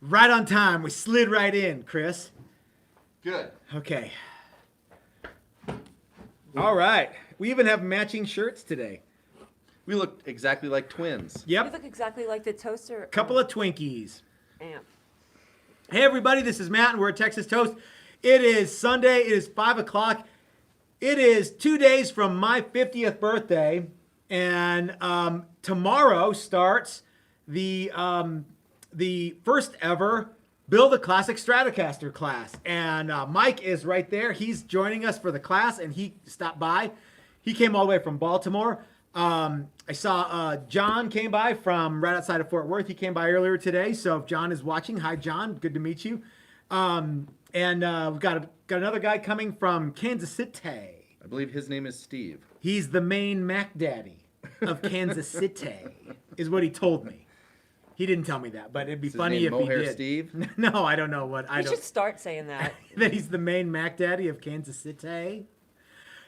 Right on time. We slid right in, Chris. Good. Okay. All right. We even have matching shirts today. We look exactly like twins. You Yep. look exactly like the toaster. Couple of Twinkies. Amp. Hey, everybody. This is Matt, and we're at Texas Toast. It is Sunday. It is 5 o'clock. It is 2 days from my 50th birthday. And tomorrow starts the first ever Build a Classic Stratocaster class. And Mike is right there. He's joining us for the class, and he stopped by. He came all the way from Baltimore. I saw John came by from right outside of Fort Worth. He came by earlier today. So if John is watching, hi, John. Good to meet you. And we've got another guy coming from Kansas City. I believe his name is Steve. He's the main Mac Daddy of Kansas City, is what he told me. He didn't tell me that, but it'd be Is his funny name if he Mohair did. Steve? No, I don't know what. I You don't. should start saying that. That he's the main Mac Daddy of Kansas City.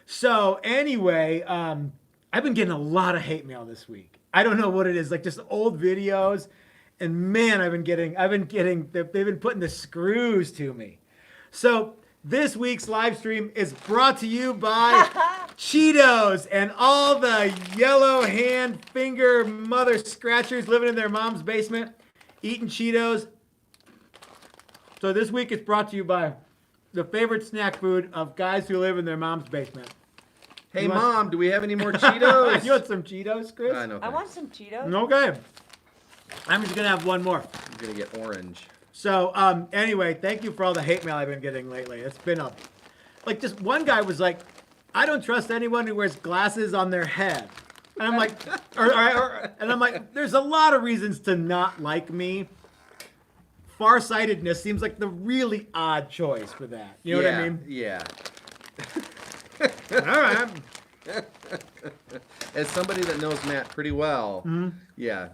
So anyway, I've been getting a lot of hate mail this week. I don't know what it is, like just old videos, and man, they've been putting the screws to me. So this week's live stream is brought to you by Cheetos and all the yellow hand finger mother scratchers living in their mom's basement eating Cheetos. So this week it's brought to you by the favorite snack food of guys who live in their mom's basement. Hey, You want- Mom, do we have any more Cheetos? You want some Cheetos, Chris? I know. I want some Cheetos. Okay. I'm just gonna have one more. I'm going to get orange. So anyway, thank you for all the hate mail I've been getting lately. It's been just one guy was like, I don't trust anyone who wears glasses on their head. And I'm like, and I'm like, there's a lot of reasons to not like me. Farsightedness seems like the really odd choice for that. You know what I mean? Yeah. All right. As somebody that knows Matt pretty well, Mm-hmm. yeah,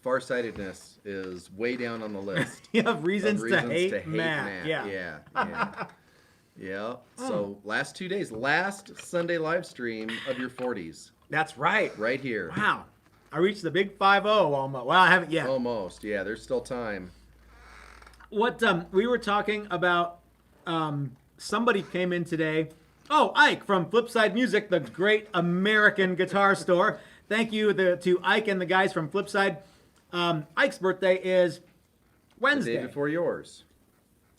farsightedness is way down on the list. You have reasons, of to hate Matt. Yeah. Yeah. Yeah. So last 2 days, last Sunday live stream of your 40s, That's right. right here. Wow. I reached the big 5-0 almost. Well, I haven't yet. Almost. Yeah, there's still time. What we were talking about, somebody came in today. Oh, Ike from Flipside Music, the great American guitar store. Thank you to Ike and the guys from Flipside. Ike's birthday is Wednesday. The day before yours.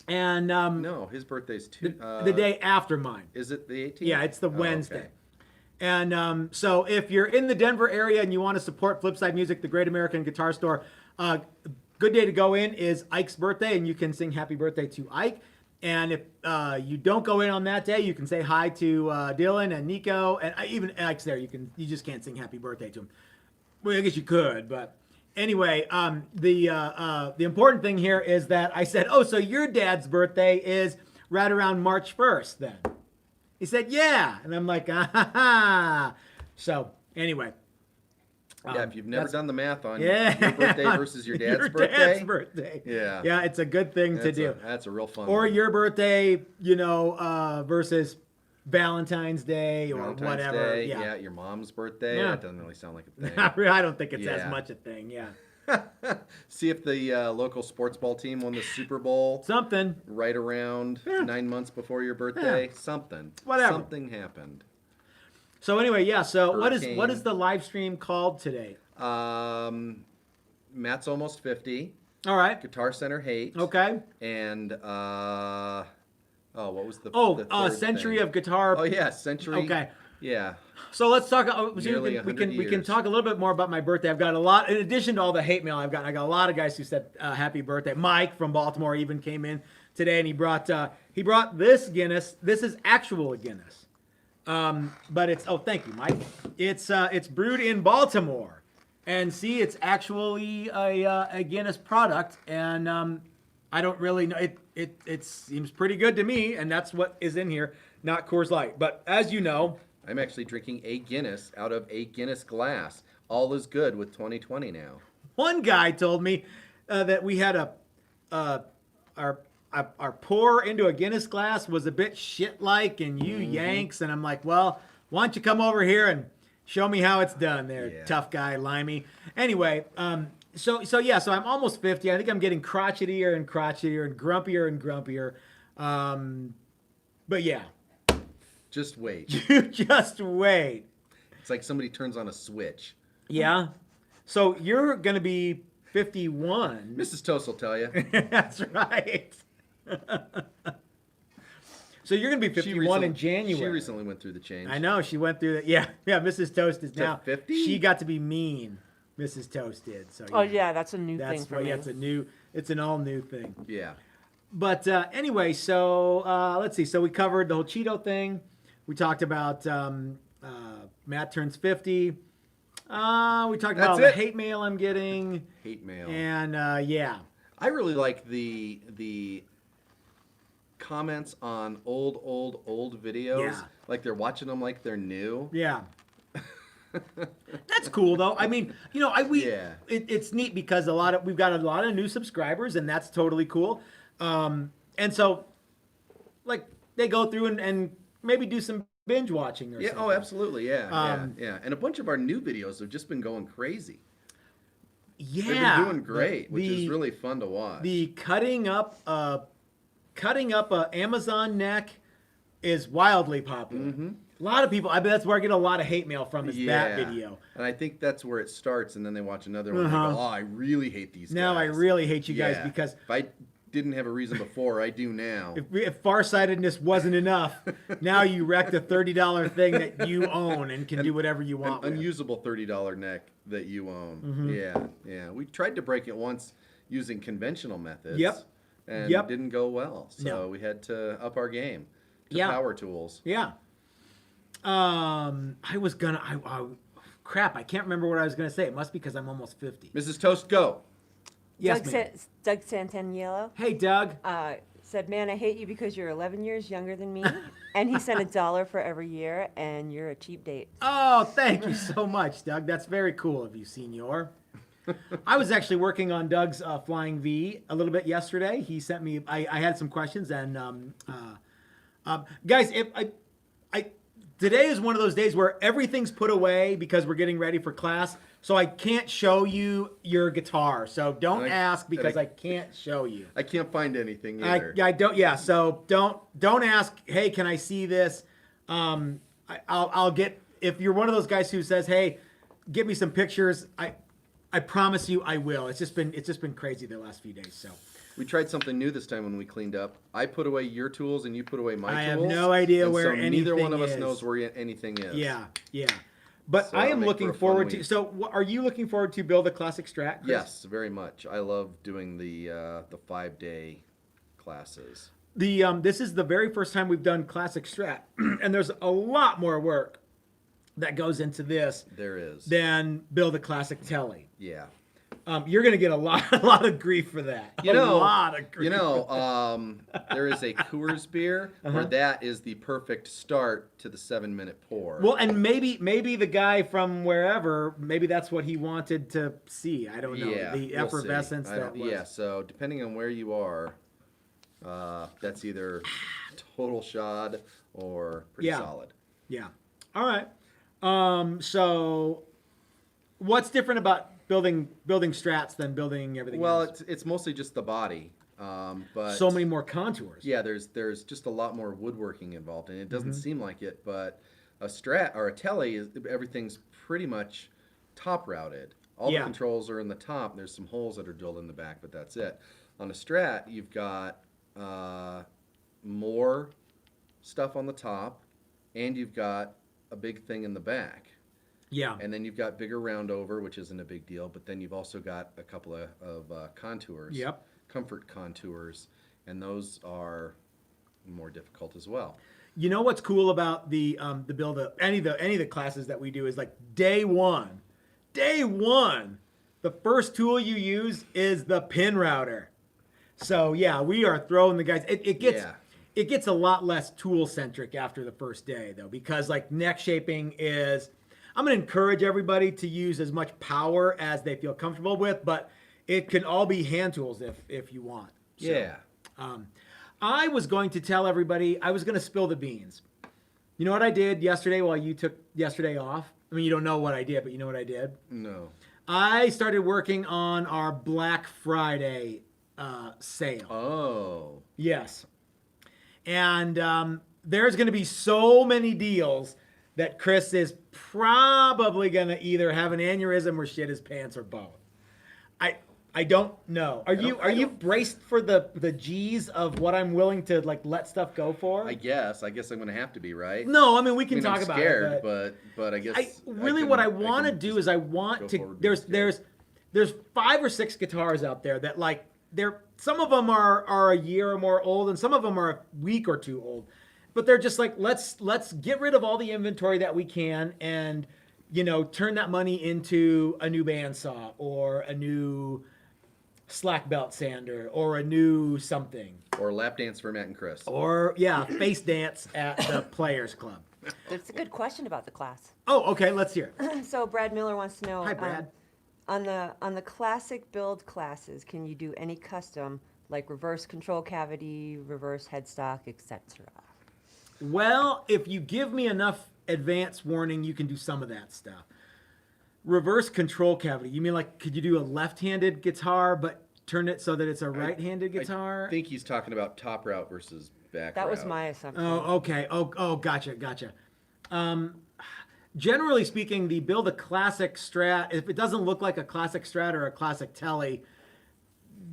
And No, his birthday's the day after mine. Is it the 18th? Yeah, it's the Oh, Wednesday. okay. And so if you're in the Denver area and you want to support Flipside Music, the great American guitar store, good day to go in is Ike's birthday, and you can sing happy birthday to Ike. And if you don't go in on that day, you can say hi to Dylan and Nico, and even Ike's there. You just can't sing happy birthday to him. Well, I guess you could, but anyway, the important thing here is that I said, oh, so your dad's birthday is right around March 1st then? He said, yeah. And I'm like, ah, ha, ha. So anyway. Yeah, if you've never that's- on the math on Yeah. your birthday versus your dad's Your birthday. dad's birthday. Yeah. Yeah, it's a good thing to do. That's a real fun Or one. your birthday, versus Valentine's Day or Valentine's whatever. Day, Yeah. your mom's birthday. Yeah. That doesn't really sound like a thing. I don't think it's as Yeah. much a thing. Yeah. See if the local sports ball team won the Super Bowl Something. right around 9 months before your birthday. Something. Whatever. Something happened. So anyway, yeah. So what is Hurricane. the live stream called today? Matt's almost 50. All right. Guitar Center Hate. Okay. And what was the Oh, third Century thing? of Guitar. Oh yeah, Century. Okay. Yeah. So let's talk. Nearly we 100 can years. talk a little bit more about my birthday. I've got a lot. In addition to all the hate mail I've got, I got a lot of guys who said happy birthday. Mike from Baltimore even came in today, and he brought this Guinness. This is actual Guinness, but it's thank you, Mike. It's brewed in Baltimore, and see, it's actually a Guinness product, and I don't really know. It seems pretty good to me, and that's what is in here, not Coors Light. But as you know. I'm actually drinking a Guinness out of a Guinness glass. All is good with 2020 now. One guy told me that we had our pour into a Guinness glass was a bit shit-like, and you Yanks, and I'm like, well, why don't you come over here and show me how it's done there, Yeah. tough guy, Limey. Anyway, So I'm almost 50. I think I'm getting crotchetier and crotchetier and grumpier. But yeah, Just wait. you just wait. It's like somebody turns on a switch. Yeah. So you're gonna be 51. Mrs. Toast will tell you. That's right. So you're gonna be 51 in January. She recently went through the change. I know she went through that. Yeah. Mrs. Toast is now 50? She got to be mean. Mrs. Toast did. So Oh yeah, that's a new that's thing for me. yeah, it's an all new thing. Yeah. But anyway, so let's see. So we covered the whole Cheeto thing. We talked about Matt turns 50. We talked about all the hate mail I'm getting. Hate mail. And yeah. I really like the comments on old videos. Yeah. Like they're watching them like they're new. Yeah. That's cool though. I mean, Yeah. it's neat because we've got a lot of new subscribers, and that's totally cool. And so, like, they go through and maybe do some binge watching or Yeah. something. Oh, absolutely. Yeah. Um, yeah. And a bunch of our new videos have just been going crazy. Yeah, They've been doing great, which is The- really fun to watch. The cutting up a Amazon neck is wildly popular. Mm-hmm. A lot of people. I bet that's where I get a lot of hate mail from. Is that video? And I think that's where it starts, and then they watch another one and they go, "Oh, I really hate these guys." Now I really hate you guys Yeah. because if I didn't have a reason before, I do now. if farsightedness wasn't enough, now you wrecked a $30 thing that you own and can do whatever you want. An with. unusable $30 neck that you own. Mm-hmm. Yeah. We tried to break it once using conventional methods. Yep. And Yep. it didn't go well. So No. we had to up our game to Yeah. power tools. Yeah. I was gonna. Crap! I can't remember what I was gonna say. It must be because I'm almost 50. Mrs. Toast, go. Yes, Doug, ma'am. Doug Santaniello Hey, Doug. said, "Man, I hate you because you're 11 years younger than me," and he sent $1 for every year, and you're a cheap date. Oh, thank you so much, Doug. That's very cool of you, Senor. I was actually working on Doug's Flying V a little bit yesterday. He sent me. I had some questions, and guys, if today is one of those days where everything's put away because we're getting ready for class, so I can't show you your guitar. So don't ask because I can't show you. I can't find anything either. I don't. Yeah. So don't ask. Hey, can I see this? I'll get. If you're one of those guys who says, "Hey, get me some pictures," I promise you I will. It's just been crazy the last few days. So We tried something new this time when we cleaned up. I put away your tools and you put away my tools. I have no idea and where so anything neither one of us is. knows where anything is. yeah. But So I it'll am make looking for a fun forward to. week. So are you looking forward to build a classic Strat, Chris? Yes, very much. I love doing the 5-day classes. This is the very first time we've done classic Strat, and there's a lot more work that goes into this There is. than build a classic Telly. Yeah. You're gonna get a lot of grief for that. A lot of grief. There is a Coors beer where that is the perfect start to the 7-minute pour. Well, and maybe the guy from wherever, maybe that's what he wanted to see. I don't know. yeah, The we'll effervescence see. that was. Yeah, so depending on where you are, that's either total shod or pretty Yeah. solid. Yeah. All right. So what's different about building Strats than building everything Well, else? it's mostly just the body, but So many more contours. Yeah, there's just a lot more woodworking involved, and it doesn't seem like it, but a Strat or a Telly everything's pretty much top routed. All the Yeah. controls are in the top. And there's some holes that are drilled in the back, but that's it. On a Strat, you've got more stuff on the top, and you've got a big thing in the back. Yeah. And then you've got bigger round over, which isn't a big deal, but then you've also got a couple of contours. Yep. Comfort contours, and those are more difficult as well. You know what's cool about the build of any of the classes that we do is like day one, the first tool you use is the pin router. So yeah, we are throwing the guys. It gets a lot less tool centric after the first day though, because like neck shaping is. I'm gonna encourage everybody to use as much power as they feel comfortable with, but it can all be hand tools if you want. So, Yeah. I was going to tell everybody, I was going to spill the beans. You know what I did yesterday while you took yesterday off? I mean, you don't know what I did, but you know what I did? No. I started working on our Black Friday sale. Oh. Yes. And there's going to be so many deals that Chris is probably going to either have an aneurysm or shit his pants or both. I don't know. Are you braced for the G's of what I'm willing to like let stuff go for? I guess I'm going to have to be, right? No, I mean we can talk I'm about scared, it. but I guess What I want to do is I want to. There's 5 or 6 guitars out there that like some of them are a year or more old, and some of them are a week or 2 old. But they're just like let's get rid of all the inventory that we can, and turn that money into a new bandsaw or a new slack belt sander or a new something. Or lap dance for Matt and Chris. Or face dance at the Players Club. That's a good question about the class. Oh, okay, let's hear it. So Brad Miller wants to know. Hi, Brad. On the classic build classes, can you do any custom like reverse control cavity, reverse headstock, etc.? Well, if you give me enough advance warning, you can do some of that stuff. Reverse control cavity. You mean like could you do a left-handed guitar but turn it so that it's a right-handed guitar? I think he's talking about top route versus back route. That was my assumption. Oh, okay. Oh, gotcha. Generally speaking, the build a classic Strat, if it doesn't look like a classic Strat or a classic Tele,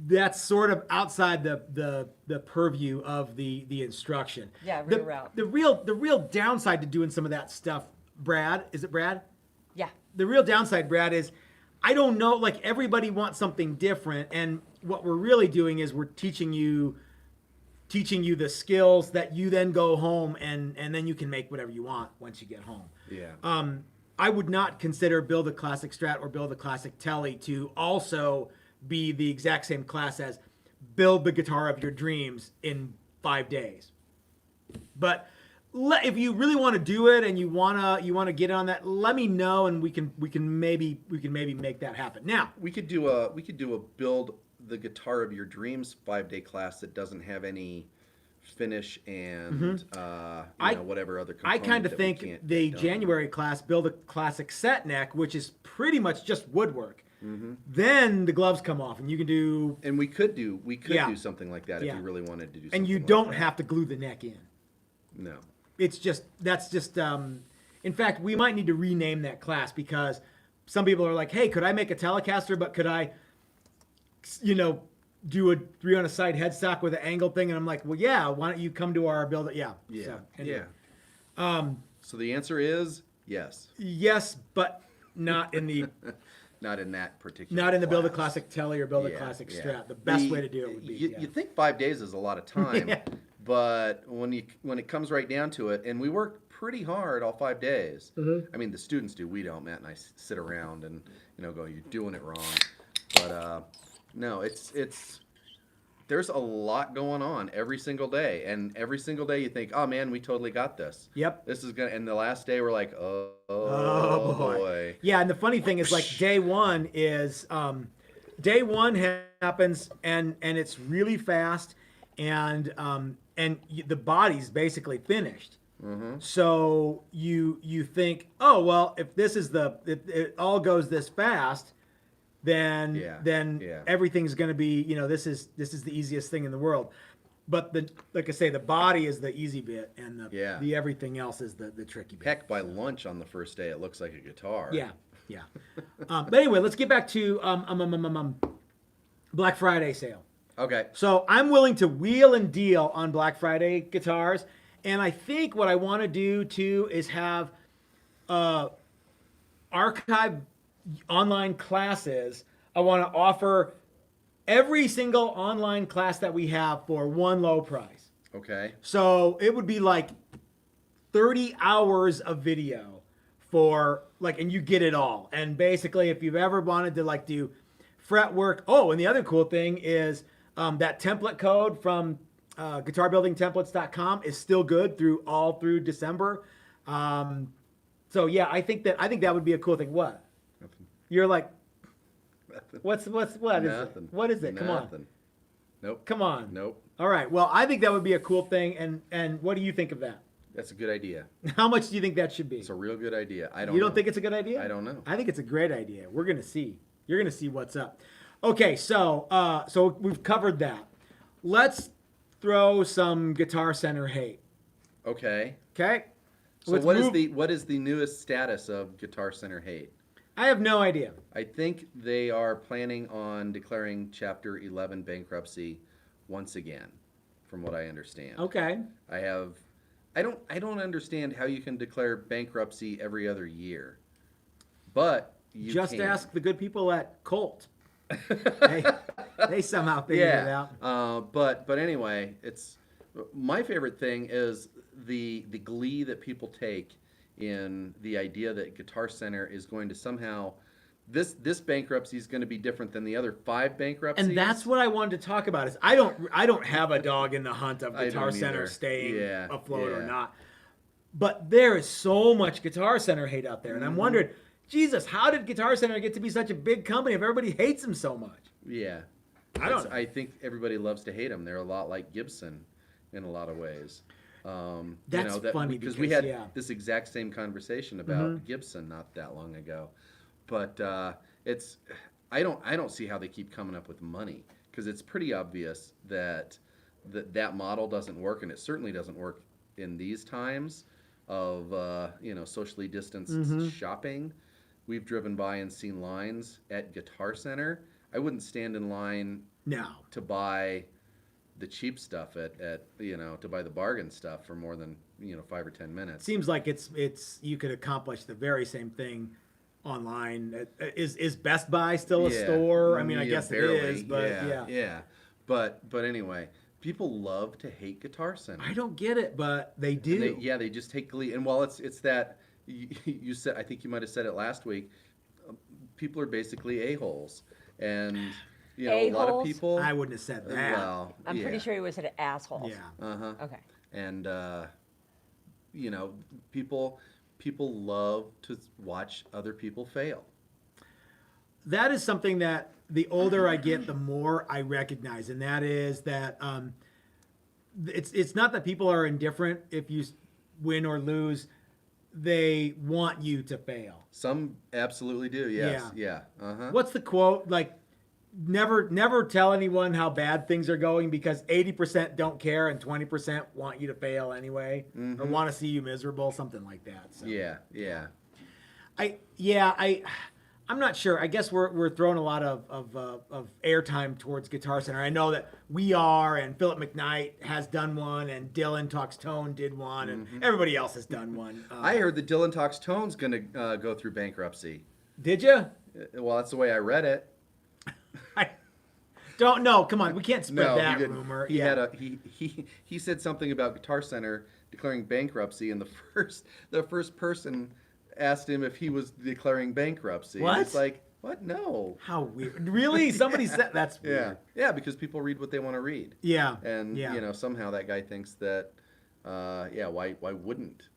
that's sort of outside the purview of the instruction. Yeah, reroute. The real downside to doing some of that stuff, Brad, is it Brad? Yeah. The real downside, Brad, is I don't know, like everybody wants something different, and what we're really doing is we're teaching you the skills that you then go home and then you can make whatever you want once you get home. Yeah. I would not consider Build a Classic Strat or Build a Classic Tele to also be the exact same class as Build the Guitar of Your Dreams in 5 days. But if you really want to do it and you wanna get on that, let me know and we can maybe make that happen. Now we could do a build the guitar of your dreams 5-day class that doesn't have any finish and whatever other component. I kind of think the January class Build a Classic Set Neck, which is pretty much just woodwork. Mm-hmm. Then the gloves come off and you can do. And we could do something like that if you really wanted to do. And you don't have to glue the neck in. No. It's just in fact, we might need to rename that class because some people are like, hey, could I make a Telecaster, but could I, do a 3 on a side headstock with an angle thing? And I'm like, well, yeah, why don't you come to our build it? Yeah. Yeah. So, anyway. Yeah. So the answer is yes. Yes, but not in the not in that particular not in the class. Build a Classic Tele or Build a Classic Strat. The best way to do it would be you think 5 days is a lot of time, Yeah. but when it comes right down to it, and we work pretty hard all 5 days. Mm-hmm. I mean, the students do. We don't. Matt and I sit around and go, "You're doing it wrong." But no, it's there's a lot going on every single day, and every single day you think, "Oh man, we totally got this." Yep. This is gonna. And the last day we're like, "Oh boy." Yeah, and the funny thing is, like day one happens, and it's really fast, and the body's basically finished. Mm-hmm. So you think, oh well, if this is it all goes this fast, then everything's going to be, this is the easiest thing in the world. But like I say, the body is the easy bit, and the everything else is the tricky bit. Heck, by lunch on the first day, it looks like a guitar. Yeah. But anyway, let's get back to Black Friday sale. Okay. So I'm willing to wheel and deal on Black Friday guitars, and I think what I want to do too is have archive online classes. I want to offer every single online class that we have for one low price. Okay. So it would be like 30 hours of video for and you get it all. And basically, if you've ever wanted to do fret work. Oh, and the other cool thing is that template code from guitarbuildingtemplates.com is still good through December. So yeah, I think that would be a cool thing. What? Nothing. You're like, Nothing. what is Nothing. it? What is it? Nothing. Come on. Nope. Come on. Nope. All right. Well, I think that would be a cool thing. And what do you think of that? That's a good idea. How much do you think that should be? It's a real good idea. I don't. You don't know. think it's a good idea? I don't know. I think it's a great idea. We're gonna see. You're gonna see what's up. Okay, so we've covered that. Let's throw some Guitar Center hate. Okay. Okay. So Let's what is move- the newest status of Guitar Center hate? I have no idea. I think they are planning on declaring Chapter 11 bankruptcy once again, from what I understand. Okay. I don't understand how you can declare bankruptcy every other year, but you Just can. ask the good people at Colt. they somehow figured it out. But anyway, it's my favorite thing is the glee that people take in the idea that Guitar Center is going to somehow this bankruptcy is going to be different than the other 5 bankruptcies. And that's what I wanted to talk about. Is I don't have a dog in the hunt of I Guitar don't Center either. staying Yeah, afloat or yeah. not. But there is so much Guitar Center hate out there, and I'm wondering, Jesus, how did Guitar Center get to be such a big company if everybody hates them so much? Yeah. I don't know. I think everybody loves to hate them. They're a lot like Gibson in a lot of ways. That's funny because we because, had yeah. this exact same conversation about Gibson not that long ago. But I don't see how they keep coming up with money, because it's pretty obvious that that model doesn't work, and it certainly doesn't work in these times of socially distanced shopping. We've driven by and seen lines at Guitar Center. I wouldn't stand in line No. to buy the cheap stuff at to buy the bargain stuff for more than 5 or 10 minutes. Seems like it's you could accomplish the very same thing online. Is Best Buy still a store? I mean, I guess barely. it is, but yeah. But anyway, people love to hate Guitar Center. I don't get it, but they do. They just take glee. And while it's that you said, I think you might have said it last week, people are basically a-holes, and a lot of A-holes? people. I wouldn't have said that. Well, I'm pretty sure he would have said assholes. Yeah. Uh-huh. Okay. And people love to watch other people fail. That is something that the older I get, the more I recognize, and that is that it's not that people are indifferent if you win or lose. They want you to fail. Some absolutely do. Yes. Yeah. Uh-huh. What's the quote? Like, never tell anyone how bad things are going, because 80% don't care and 20% want you to fail anyway, or want to see you miserable, something like that. So. Yeah. I'm not sure. I guess we're throwing a lot of airtime towards Guitar Center. I know that we are, and Philip McKnight has done one, and Dylan Talks Tone did one, and everybody else has done one. I heard that Dylan Talks Tone's going to go through bankruptcy. Did you? Well, that's the way I read it. I don't know. Come on, we can't spread No, that he didn't. rumor. He had he said something about Guitar Center declaring bankruptcy, and the first person asked him if he was declaring bankruptcy. What? And it's like, what? No. How weird. Really? Somebody said that's weird. Yeah, because people read what they want to read. Yeah. And yeah. somehow that guy thinks that why wouldn't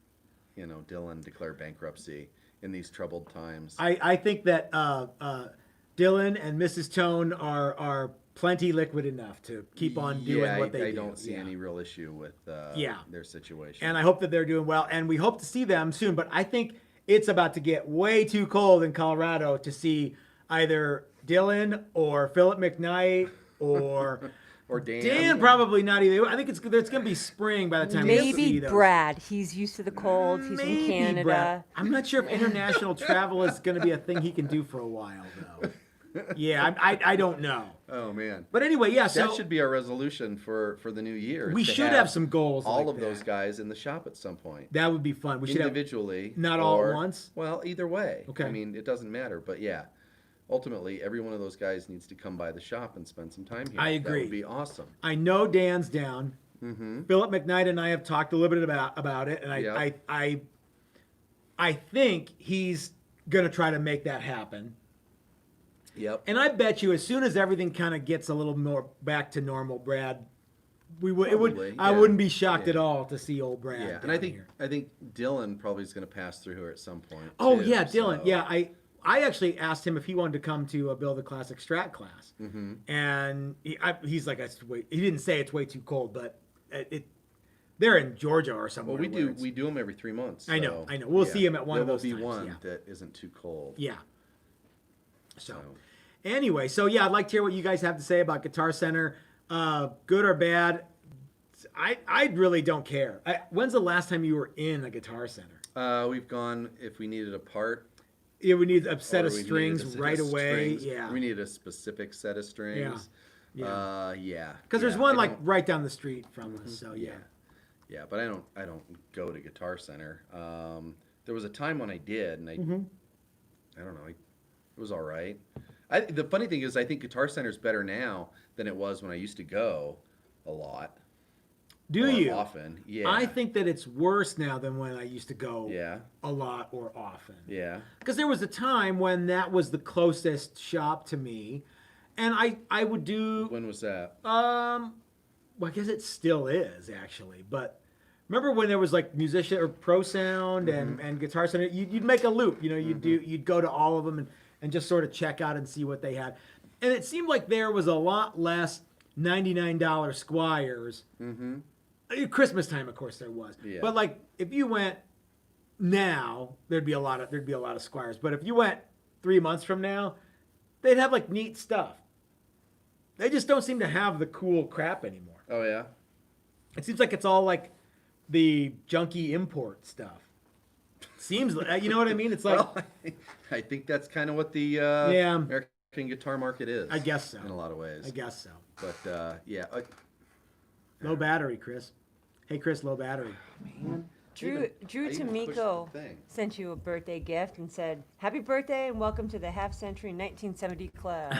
Dylan declare bankruptcy in these troubled times? I think that Dylan and Mrs. Tone are plenty liquid enough to keep on doing what they do. I don't see any real issue with their situation. And I hope that they're doing well, and we hope to see them soon. But I think it's about to get way too cold in Colorado to see either Dylan or Philip McKnight or or Dan. Dan. Probably not either. I think it's going to be spring by the time we see Maybe those. Brad. He's used to the cold. He's Maybe from Canada. Brad. I'm not sure if international travel is going to be a thing he can do for a while, though. Yeah, I don't know. Oh man. But anyway, yeah. So that should be our resolution for the new year. we is to should have some goals. all like of those that. guys in the shop at some point. That would be fun. We should have Individually. not all at once? Well, either way. Okay. I mean, it doesn't matter. But yeah, ultimately, every one of those guys needs to come by the shop and spend some time here. I agree. That would be awesome. I know Dan's down. Philip McKnight and I have talked a little bit about it, and I think he's gonna try to make that happen. Yep. And I bet you, as soon as everything kind of gets a little more back to normal, Brad, I wouldn't be shocked at all to see old Brad. Yeah, and down I think Dylan probably is going to pass through here at some point. Oh too, yeah, Dylan. so- Yeah, I actually asked him if he wanted to come to Build a Classic Strat class, and he's like, he didn't say it's way too cold, but They're in Georgia or somewhere. Well, we where do it's- them every 3 months. I know, so, I know. We'll yeah. see them at one there of those will times, be one yeah. that isn't too cold. Yeah. So, So. anyway, so yeah, I'd like to hear what you guys have to say about Guitar Center, good or bad. I really don't care. When's the last time you were in a Guitar Center? We've gone if we needed a part. Yeah, we need a set or of we needed strings a set right of away. strings. Yeah. We needed a specific set of strings. Yeah. Yeah. Because there's yeah, one I like don't- right down the street from us. So yeah. Yeah, but I don't go to Guitar Center. There was a time when I did, and I don't know, it was all right. The funny thing is, I think Guitar Center's better now than it was when I used to go a lot. Do or you? Often, yeah. I think that it's worse now than when I used to go Yeah, a lot or often. yeah. Because there was a time when that was the closest shop to me, and I would do When was that? well, I guess it still is actually. But remember when there was like musician or pro sound and Guitar Center, you'd make a loop. You know, you'd go to all of them and just sort of check out and see what they had. And it seemed like there was a lot less $99 Squires. Mm-hmm. Christmas time, of course, there was. Yeah. But like if you went now, there'd be a lot of Squires. But if you went 3 months from now, they'd have like neat stuff. They just don't seem to have the cool crap anymore. Oh yeah. It seems like it's all like the junky import stuff. Seems like, you know what I mean? It's like, Well, I think that's kind of what the Yeah. American guitar market is. I guess so. In a lot of ways. I guess so. But yeah. Low battery, Chris. Hey, Chris, low battery. Drew I even pushed Tamiko the thing. sent you a birthday gift and said, "Happy birthday and welcome to the Half Century 1970 Club."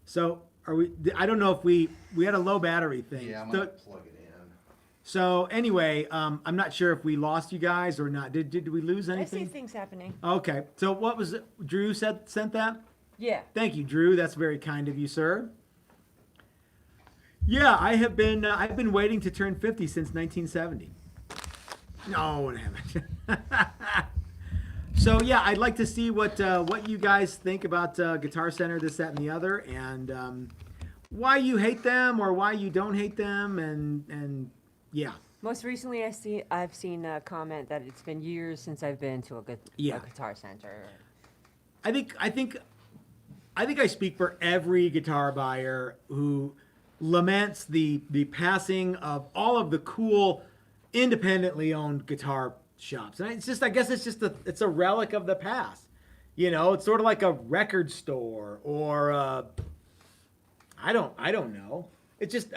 So are we? I don't know if we had a low battery thing. Yeah, I'm So- gonna plug it in. So anyway, I'm not sure if we lost you guys or not. Did we lose I see anything? things happening. Okay. So what was it? Drew sent that? Yeah. Thank you, Drew. That's very kind of you, sir. Yeah, I've been waiting to turn 50 since 1970. No, I haven't. So yeah, I'd like to see what you guys think about Guitar Center, this, that, and the other, and why you hate them or why you don't hate them, and yeah. Most recently, I've seen a comment that it's been years since I've been to a Guitar Center. I think I speak for every guitar buyer who laments the passing of all of the cool independently owned guitar shops. And it's just, I guess it's just it's a relic of the past. You know, it's sort of like a record store or I don't know. It's just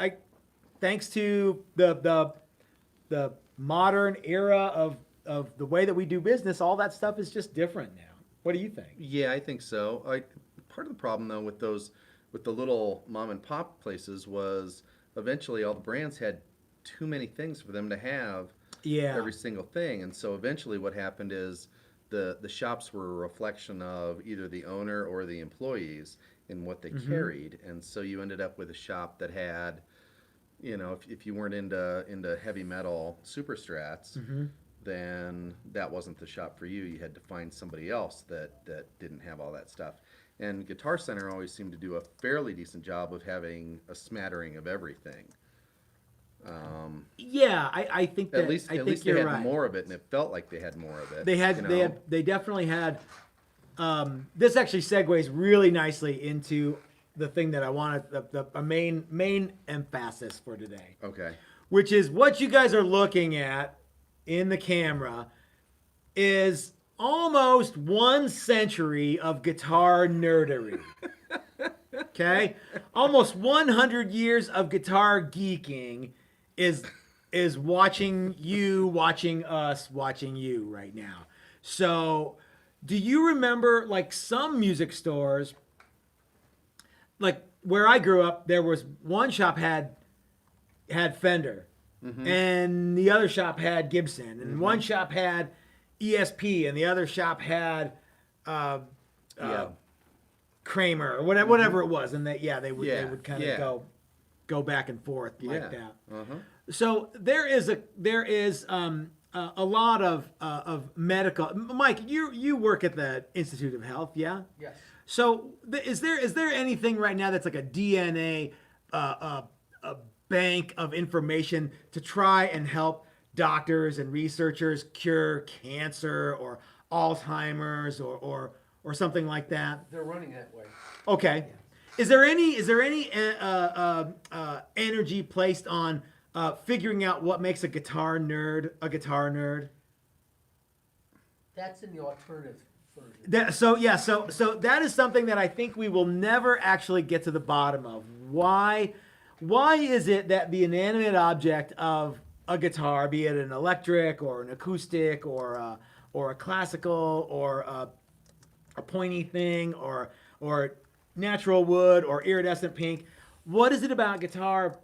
thanks to the modern era of the way that we do business, all that stuff is just different now. What do you think? Yeah, I think so. Part of the problem though with the little mom and pop places was eventually all the brands had too many things for them to have. Yeah. Every single thing, and so eventually what happened is the shops were a reflection of either the owner or the employees in what they carried, and so you ended up with a shop that had, you know, if you weren't into heavy metal super strats, then that wasn't the shop for you. You had to find somebody else that didn't have all that stuff. And Guitar Center always seemed to do a fairly decent job of having a smattering of everything. Yeah, I think that At least I they think you're had right. more of it, and it felt like they had more of it. They definitely had. This actually segues really nicely into the thing that I wanted, the main emphasis for today, Okay. which is what you guys are looking at in the camera is almost 1 century of guitar nerdery. Okay, almost 100 years of guitar geeking is watching us, watching you right now. So, do you remember like some music stores, like where I grew up, there was one shop had Fender, and the other shop had Gibson, and one shop had ESP, and the other shop had Yeah. Kramer or whatever it was, and they would kind of yeah. go back and forth like Yeah. that. Uh-huh. So there is a lot of medical. Mike, you work at the Institute of Health, yeah? Yes. So is there anything right now that's like a DNA bank of information to try and help doctors and researchers cure cancer or Alzheimer's or something like that? They're running that way. Okay. Is there any energy placed on figuring out what makes a guitar nerd a guitar nerd? That's in the alternative version. So that is something that I think we will never actually get to the bottom of. Why is it that the inanimate object of a guitar, be it an electric or an acoustic or a classical or a pointy thing or natural wood or iridescent pink, what is it about guitar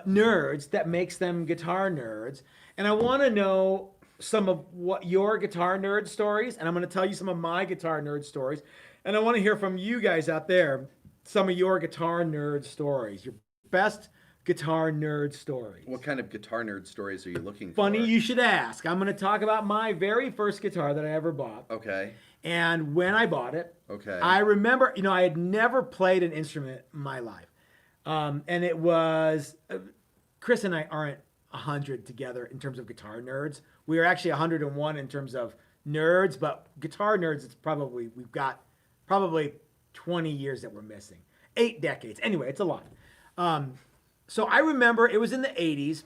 nerds that makes them guitar nerds? And I want to know some of what your guitar nerd stories, and I'm going to tell you some of my guitar nerd stories, and I want to hear from you guys out there some of your guitar nerd stories, your best guitar nerd stories. What kind of guitar nerd stories are you looking for? Funny you should ask. I'm going to talk about my very first guitar that I ever bought. Okay. And when I bought it, Okay. I remember, I had never played an instrument in my life. And it was, Chris and I aren't 100 together in terms of guitar nerds. We are actually 101 in terms of nerds, but guitar nerds, we've got probably 20 years that we're missing. 8 decades. Anyway, it's a lot. So I remember it was in the 80s,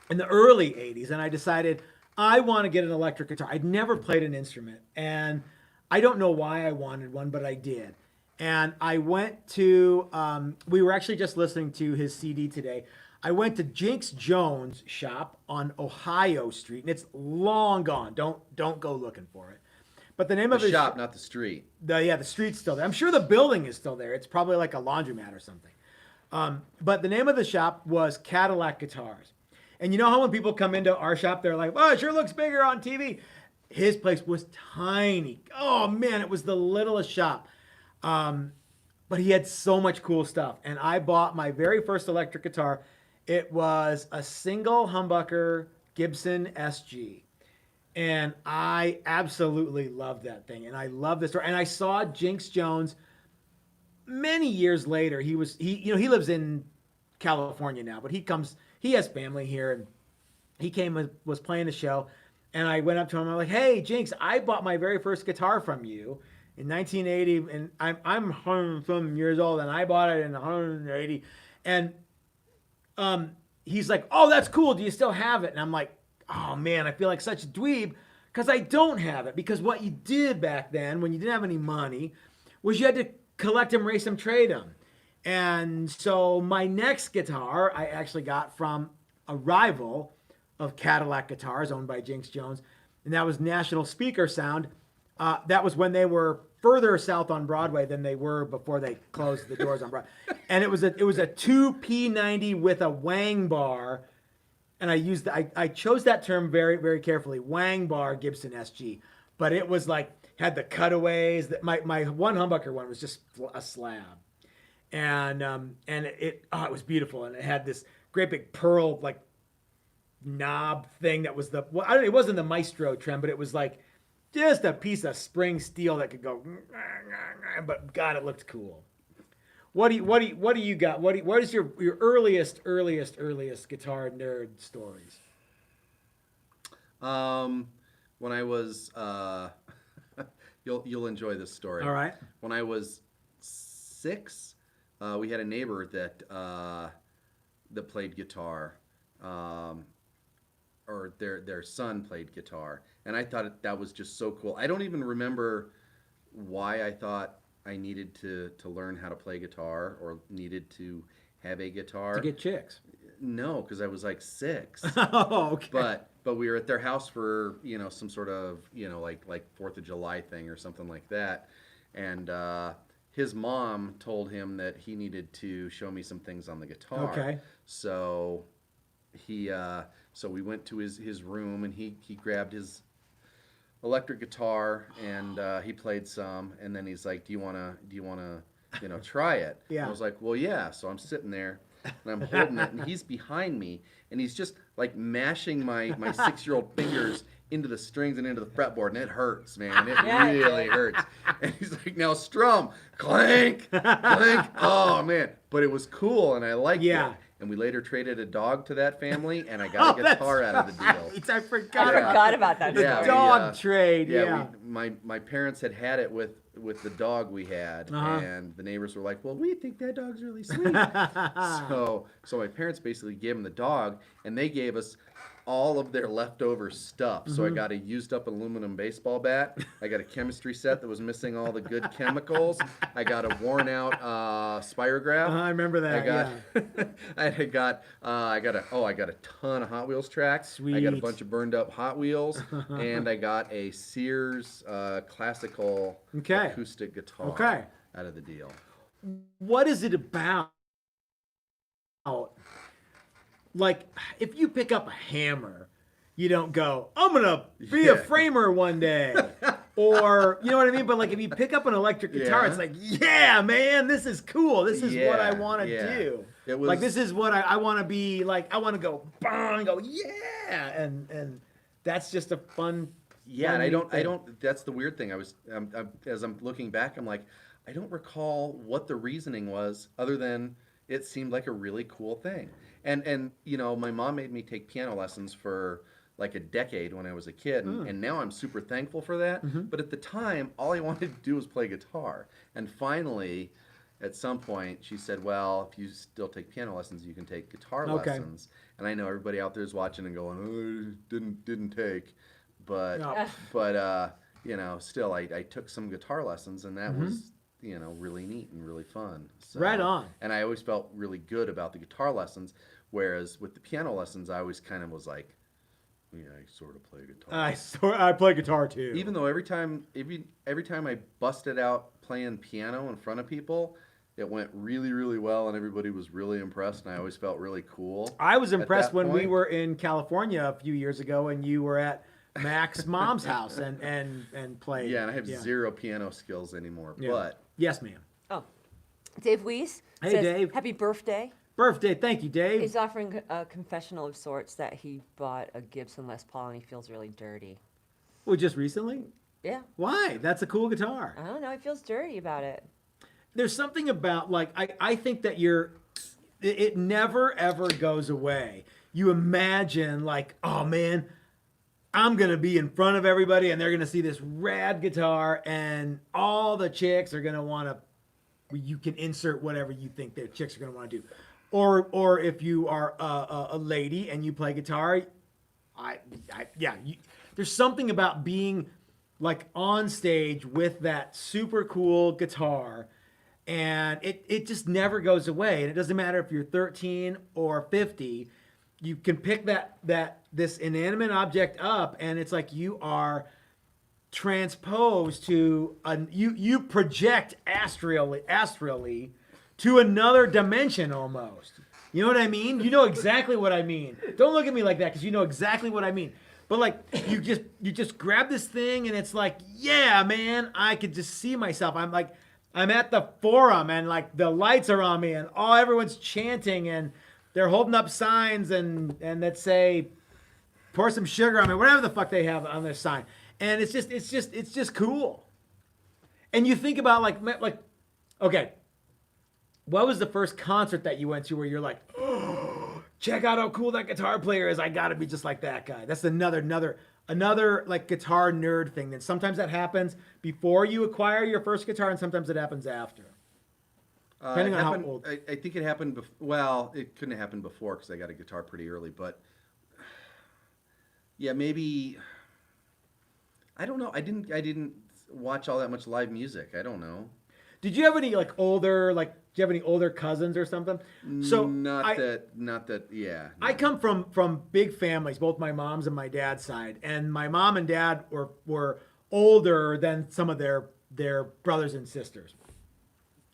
in the early 80s, and I decided I want to get an electric guitar. I'd never played an instrument, and I don't know why I wanted one, but I did. And I went to, we were actually just listening to his CD today. I went to Jinx Jones' shop on Ohio Street, and it's long gone. Don't go looking for it. But the name of The his shop, not the street. the street's still there. I'm sure the building is still there. It's probably like a laundromat or something. But the name of the shop was Cadillac Guitars. And you know how when people come into our shop, they're like, "Oh, it sure looks bigger on TV." His place was tiny. Oh man, it was the littlest shop. But he had so much cool stuff. And I bought my very first electric guitar. It was a single humbucker Gibson SG. And I absolutely loved that thing. And I love this story. And I saw Jinx Jones many years later. He lives in California now, but he has family here, and he came and was playing a show. And I went up to him. I'm like, "Hey, Jinx, I bought my very first guitar from you in 1980, and I'm 100-some years old, and I bought it in 180." And he's like, "Oh, that's cool. Do you still have it?" And I'm like, "Oh man, I feel like such a dweeb because I don't have it." Because what you did back then, when you didn't have any money, was you had to collect them, race them, trade them. And so my next guitar I actually got from a rival of Cadillac Guitars owned by Jinx Jones, and that was National Speaker Sound. That was when they were further south on Broadway than they were before they closed the doors on Broadway. And it was a 2P90 with a wang bar, and I chose that term very, very carefully, wang bar Gibson SG. But it was like, had the cutaways. That my one humbucker one was just a slab. And it was beautiful, and it had this great big pearl like knob thing that was it wasn't the Maestro trem, but it was like just a piece of spring steel that could go, but God, it looked cool. What do you got? What is your earliest guitar nerd stories? When I was you'll enjoy this story. All right. When I was 6, we had a neighbor that played guitar, or their son played guitar, and I thought that was just so cool. I don't even remember why I thought I needed to learn how to play guitar or needed to have a guitar. To get chicks. No, because I was like 6. Oh, okay. But we were at their house for some sort of like 4th of July thing or something like that, and his mom told him that he needed to show me some things on the guitar. Okay. So we went to his room, and he grabbed his electric guitar, and he played some, and then he's like, do you wanna try it? Yeah. And I was like, well, yeah. So I'm sitting there, and I'm holding it, and he's behind me, and he's just like mashing my 6-year-old fingers into the strings and into the fretboard, and it hurts, man. It Yeah. really hurts. And he's like, now strum, clank, clank. Oh man, but it was cool, and I liked Yeah. it. And we later traded a dog to that family, and I got a guitar out of the deal. Right. I forgot. I forgot about that The Yeah, story. dog trade. Yeah. my parents had it with the dog we had, and the neighbors were like, "Well, we think that dog's really sweet." so my parents basically gave him the dog, and they gave us all of their leftover stuff. So I got a used up aluminum baseball bat. I got a chemistry set that was missing all the good chemicals. I got a worn out spirograph. I remember that. I got, yeah. I got a ton of Hot Wheels tracks. I got a Sweet. bunch of burned up Hot Wheels, and I got a Sears classical Okay. acoustic guitar Okay. out of the deal. What is it about? Like, if you pick up a hammer, you don't go, I'm going to be a Yeah. framer one day. Or, you know what I mean? But, like, if you pick up an electric guitar, Yeah. it's like, yeah, man, this is cool. This is what I Yeah, want to yeah. do. It was Like, this is what I want to be. Like, I want to go, bang, go, yeah. And that's just a fun. Yeah, fun and neat thing. I don't. That's the weird thing. As I'm looking back, I'm like, I don't recall what the reasoning was, other than it seemed like a really cool thing. And you know, my mom made me take piano lessons for like a decade when I was a kid, and now I'm super thankful for that. But at the time, all I wanted to do was play guitar. And finally, at some point, she said, "Well, if you still take piano lessons, you can take guitar Okay. lessons." And I know everybody out there is watching and going, "Oh, didn't take." But No. you know, still I took some guitar lessons, and that was, you know, really neat and really fun. So, Right on. And I always felt really good about the guitar lessons, whereas with the piano lessons, I always kind of was like, yeah, I sort of play guitar. I play guitar too. Even though every time I busted out playing piano in front of people, it went really, really well, and everybody was really impressed, and I always felt really cool. I was at impressed that when we point. were in California a few years ago, and you were at Mac's mom's house and played. Yeah, and I have zero piano skills anymore, Yeah. but Yes, ma'am. Oh, Dave Weiss Hey, says, Dave. happy birthday. Birthday, thank you, Dave. He's offering a confessional of sorts that he bought a Gibson Les Paul and he feels really dirty. Well, just recently. Yeah, Why? That's a cool guitar. I don't know. He feels dirty about it. There's something about like I think that it never ever goes away. You imagine like, oh man, I'm gonna be in front of everybody and they're gonna see this rad guitar and all the chicks are gonna want to. You can insert whatever you think the chicks are gonna want to do, or if you are a lady and you play guitar, there's something about being like on stage with that super cool guitar, and it just never goes away. And it doesn't matter if you're 13 or 50, you can pick this inanimate object up, and it's like you are transposed to you project astrally to another dimension almost. You know what I mean? You know exactly what I mean. Don't look at me like that, because you know exactly what I mean. But like you just grab this thing and it's like, yeah, man, I could just see myself. I'm at the forum and like the lights are on me and everyone's chanting and they're holding up signs and that say pour some sugar on me, whatever the fuck they have on their sign. And it's just cool. And you think about like okay, what was the first concert that you went to where you're like, oh, check out how cool that guitar player is. I gotta be just like that guy. That's another like guitar nerd thing. That sometimes that happens before you acquire your first guitar, and sometimes it happens after. Depending on how old. I think it happened. Well, it couldn't have happened before because I got a guitar pretty early. But yeah, maybe. I don't know. I didn't watch all that much live music. I don't know. Did you have any do you have any older cousins or something? So Not that. Yeah. I no. come from big families, both my mom's and my dad's side, and my mom and dad were older than some of their brothers and sisters.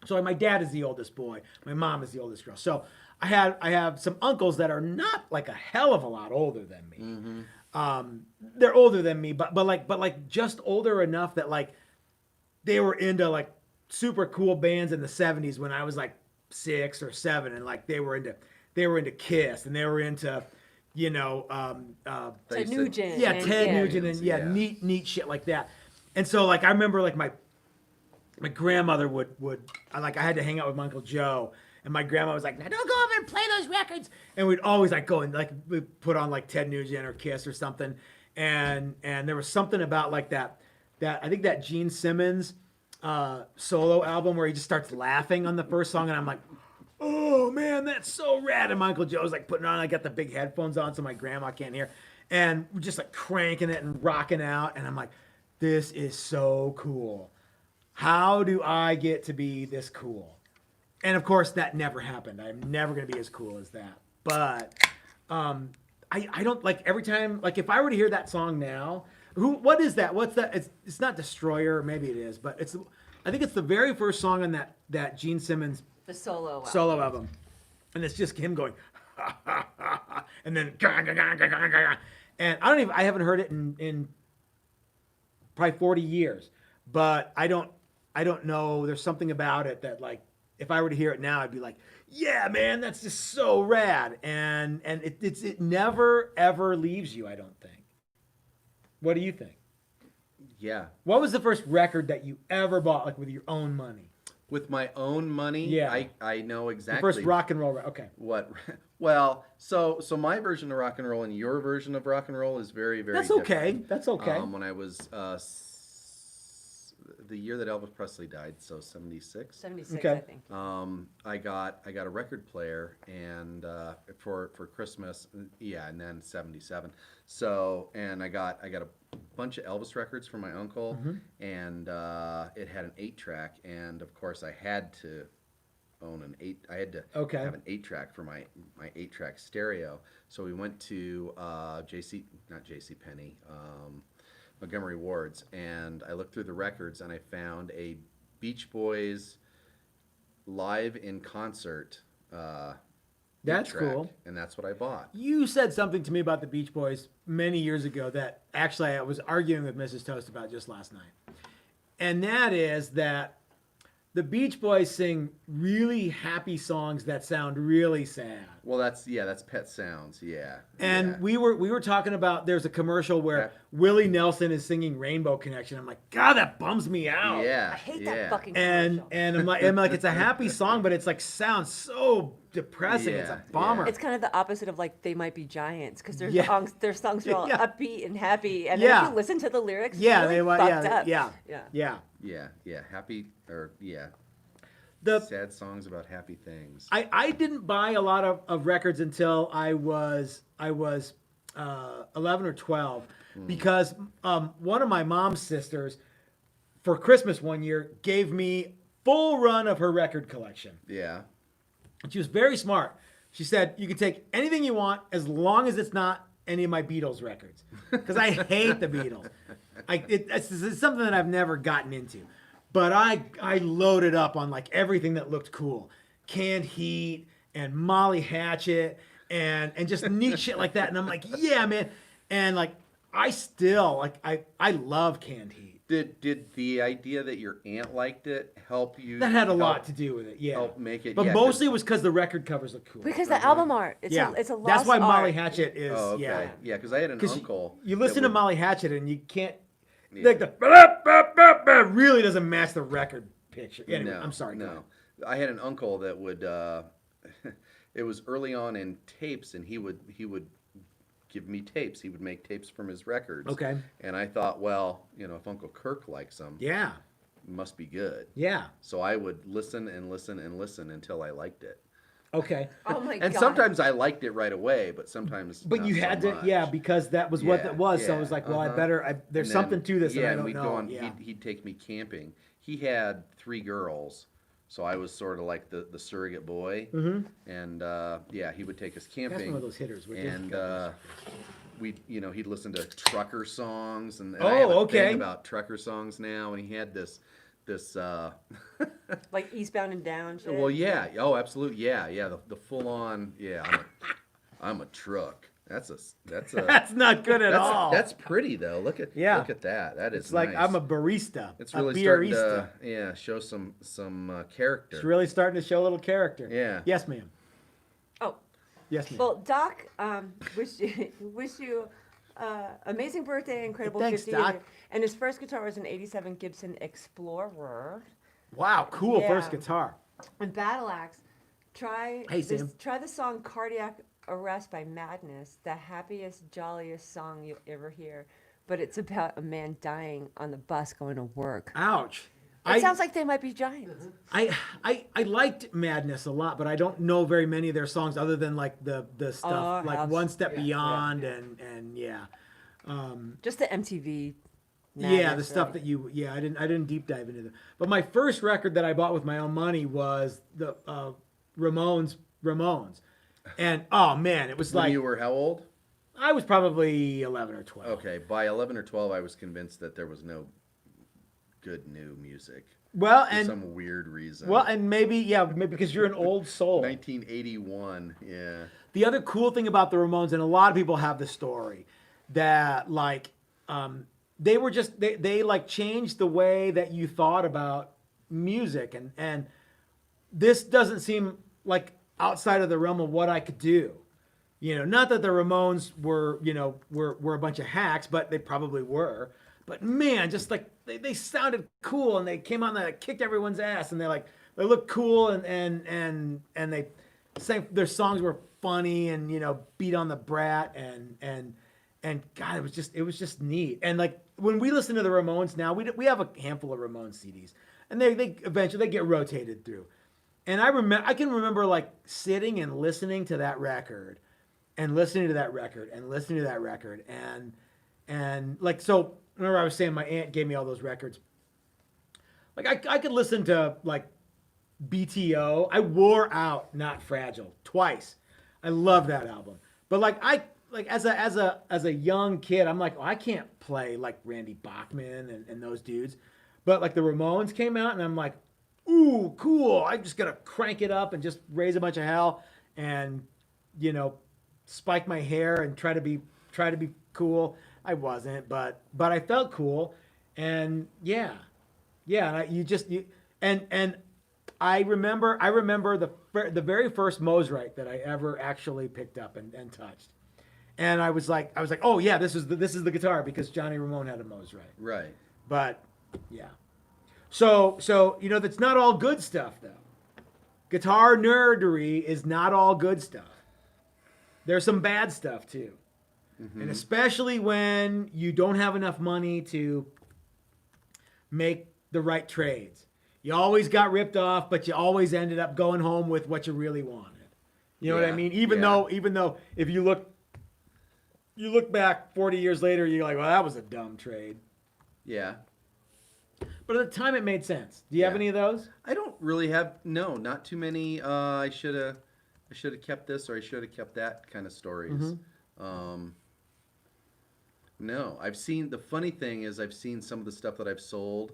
So my dad is the oldest boy, my mom is the oldest girl. So I have some uncles that are not like a hell of a lot older than me. Mm-hmm. They're older than me, but like just older enough that like they were into like super cool bands in the 70s when I was like 6 or 7, and like they were into Kiss, and they were into you know, They Ted said- Nugent. yeah, and- Ted yeah. Nugent and Yeah. neat shit like that. And so like I remember like my grandmother would I had to hang out with my Uncle Joe, and my grandma was like, "Now don't go over and play those records." And we'd always like go and like we'd put on like Ted Nugent or Kiss or something. And there was something about like that I think that Gene Simmons solo album where he just starts laughing on the first song, and I'm like, "Oh man, that's so rad!" And my Uncle Joe's like putting on. I got the big headphones on so my grandma can't hear, and we're just like cranking it and rocking out. And I'm like, "This is so cool. How do I get to be this cool?" And of course, that never happened. I'm never gonna be as cool as that. But I don't like every time. Like if I were to hear that song now, what is that? What's that? It's not Destroyer, maybe it is, but I think it's the very first song on that Gene Simmons The solo album. solo album, and it's just him going, and then and I haven't heard it in probably 40 years, but I don't know. There's something about it that like if I were to hear it now, I'd be like, yeah, man, that's just so rad, and it never ever leaves you. I don't think. What do you think? Yeah. What was the first record that you ever bought, like with your own money? With my own money, Yeah. I know The exactly first rock and roll. Okay. what. Well, so my version of rock and roll and your version of rock and roll is very, very That's different. okay. That's okay. When I was the year that Elvis Presley died, so 76. 76, Okay. I think. I got a record player and for Christmas, yeah, and then 77. So and I got a bunch of Elvis records from my uncle, and it had an 8-track, and of course I had to own an 8. I had to Okay. have an 8-track for my 8-track stereo. So we went to not J.C. Penney. Montgomery Ward's, and I looked through the records and I found a Beach Boys live in concert. That's 8-track, cool. and that's what I bought. You said something to me about the Beach Boys many years ago that actually I was arguing with Mrs. Toast about just last night. And that is that the Beach Boys sing really happy songs that sound really sad. Well, that's Pet Sounds, yeah. And yeah. we were talking about there's a commercial where Yeah. Willie Nelson is singing Rainbow Connection. I'm like, God, that bums me out. yeah, I hate yeah. that fucking And commercial. I'm like, it's a happy song, but it's like sounds so depressing. It's Yeah, a bummer. yeah. It's kind of the opposite of like They Might Be Giants because their Yeah. songs are all Yeah. upbeat and happy, and then Yeah. if you listen to the lyrics, Yeah, it's they really were. fucked Yeah, up. yeah. Happy or yeah. The Sad songs about happy things. I didn't buy a lot of records until I was 11 or 12 because one of my mom's sisters for Christmas one year gave me full run of her record collection. Yeah. And she was very smart. She said, you can take anything you want as long as it's not any of my Beatles records. Because I hate the Beatles. It's something that I've never gotten into. But I loaded up on like everything that looked cool. Canned Heat and Molly Hatchet and just neat shit like that. And I'm like, yeah, man. And like, I still, like, I love Canned Heat. Did the idea that your aunt liked it help you? That had a lot help- to do with it, yeah. help make it- But yeah, 'cause- mostly it was because the record covers look cool. Because the album art, it's a lost That's why Molly art. Hatchet is, Oh, okay. yeah. Yeah, because I had an 'Cause uncle. You listen that to would- Molly Hatchet and you can't, Yeah. like the really doesn't match the record picture. Anyway, No, I'm sorry. go ahead. No, I had an uncle that would. It was early on in tapes, and he would give me tapes. He would make tapes from his records. Okay. And I thought, well, if Uncle Kirk likes them, Yeah, it must be good. yeah. So I would listen and listen and listen until I liked it. Okay. Oh my And god! sometimes I liked it right away, but sometimes. But not you so had to, much. yeah, because that was what Yeah, that was. So I yeah, was like, well, uh-huh. there's And something then- to this yeah, that I and don't we'd know. go on. Yeah. He'd take me camping. He had 3 girls, so I was sort of like the surrogate boy. Mm-hmm. And yeah, he would take us That's camping. one of those hitters. Would you? And he'd listen to trucker songs, and Oh, I have a okay. thing about trucker songs now. And he had this. like Eastbound and Down. Shit. Well, yeah. Oh, absolutely. Yeah. The full on. Yeah. I'm a truck. That's a. That's not good at all. That's pretty though. Look at that. That is it's like nice. I'm a barista. It's a really starting beerista. to show some character. It's really starting to show a little character. Yeah. Yes, ma'am. Oh, Yes, ma'am. Well, Doc, wish you amazing birthday, incredible Thanks, 50th. Doc. And his first guitar was an '87 Gibson Explorer. Wow, cool Yeah. first guitar. And Battle Axe, Hey, Sam. try the song "Cardiac Arrest" by Madness, the happiest, jolliest song you'll ever hear. But it's about a man dying on the bus going to work. Ouch. It sounds like they might be giants. I liked Madness a lot, but I don't know very many of their songs other than like the stuff like House. One Step Yeah, Beyond yeah. and yeah. Just the MTV. Yeah, the Madness, stuff really. that I didn't deep dive into them. But my first record that I bought with my own money was the Ramones. And oh man, it was When like you were how old? I was probably 11 or 12. Okay, by 11 or 12, I was convinced that there was no good new music Well, for and some weird reason. maybe because you're an old soul. 1981, yeah. The other cool thing about the Ramones, and a lot of people have the story, that like they were just they like changed the way that you thought about music, and this doesn't seem like outside of the realm of what I could do. You know, not that the Ramones were a bunch of hacks, but they probably were. But man, just like they sounded cool, and they came out and they kicked everyone's ass, and they looked cool, and they sang, their songs were funny, and beat on the brat, and God, it was just neat. And like when we listen to the Ramones now, we have a handful of Ramones CDs, and they eventually get rotated through. And I can remember like sitting and listening to that record, and listening to that record, and listening to that record, and like so. Remember, I was saying my aunt gave me all those records. Like I could listen to like BTO. I wore out Not Fragile twice. I love that album. But like as a young kid, I'm like, oh, I can't play like Randy Bachman and those dudes. But like the Ramones came out, and I'm like, ooh, cool. I'm just gonna crank it up and just raise a bunch of hell, and spike my hair and try to be cool. I wasn't, but I felt cool, and yeah, and I remember the very first Mosrite that I ever actually picked up and touched, and I was like, oh yeah, this is the guitar, because Johnny Ramone had a Mosrite, Right. but yeah, so that's not all good stuff though. Guitar nerdery is not all good stuff. There's some bad stuff too. Mm-hmm. And especially when you don't have enough money to make the right trades. You always got ripped off, but you always ended up going home with what you really wanted. You know what I mean? Even though if you look back 40 years later, you're like, well, that was a dumb trade. Yeah. But at the time, it made sense. Do you have any of those? I don't really have, not too many. I should have kept this, or I should have kept that kind of stories. Mm-hmm. No, the funny thing is I've seen some of the stuff that I've sold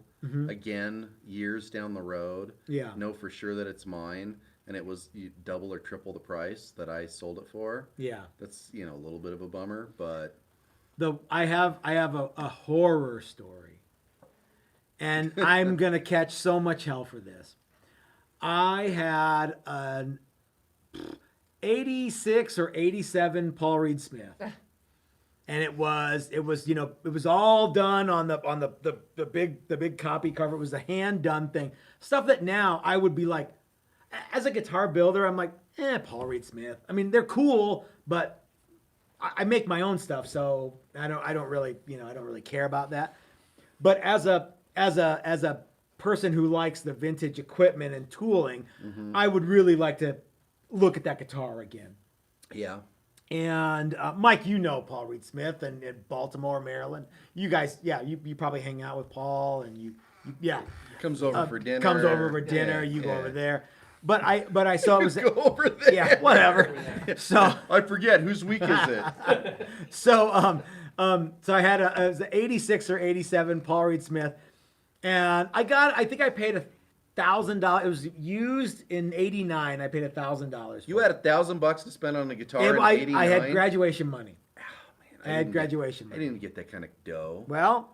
again years down the road. Yeah. Know for sure that it's mine, and it was double or triple the price that I sold it for. Yeah. That's, a little bit of a bummer, but I have a horror story. And I'm going to catch so much hell for this. I had an 86 or 87 Paul Reed Smith. And it was all done on the big copy cover. It was a hand done thing. Stuff that now I would be like, as a guitar builder, I'm like, Paul Reed Smith. I mean, they're cool, but I make my own stuff, so I don't really care about that. But as a person who likes the vintage equipment and tooling, I would really like to look at that guitar again. yeah. And Mike, Paul Reed Smith and in Baltimore, Maryland. You guys, you probably hang out with Paul, and Comes over for dinner. Comes over for dinner. You go over there. But I saw it was Go over there. yeah, whatever. So I forget whose week is it. so I had it was an 86 or 87 Paul Reed Smith, and I think I paid $1,000. It was used in '89. I paid $1,000. You had $1,000 to spend on a guitar in '89. I had graduation money. Oh, man, I had graduation I money. didn't get that kind of dough. Well,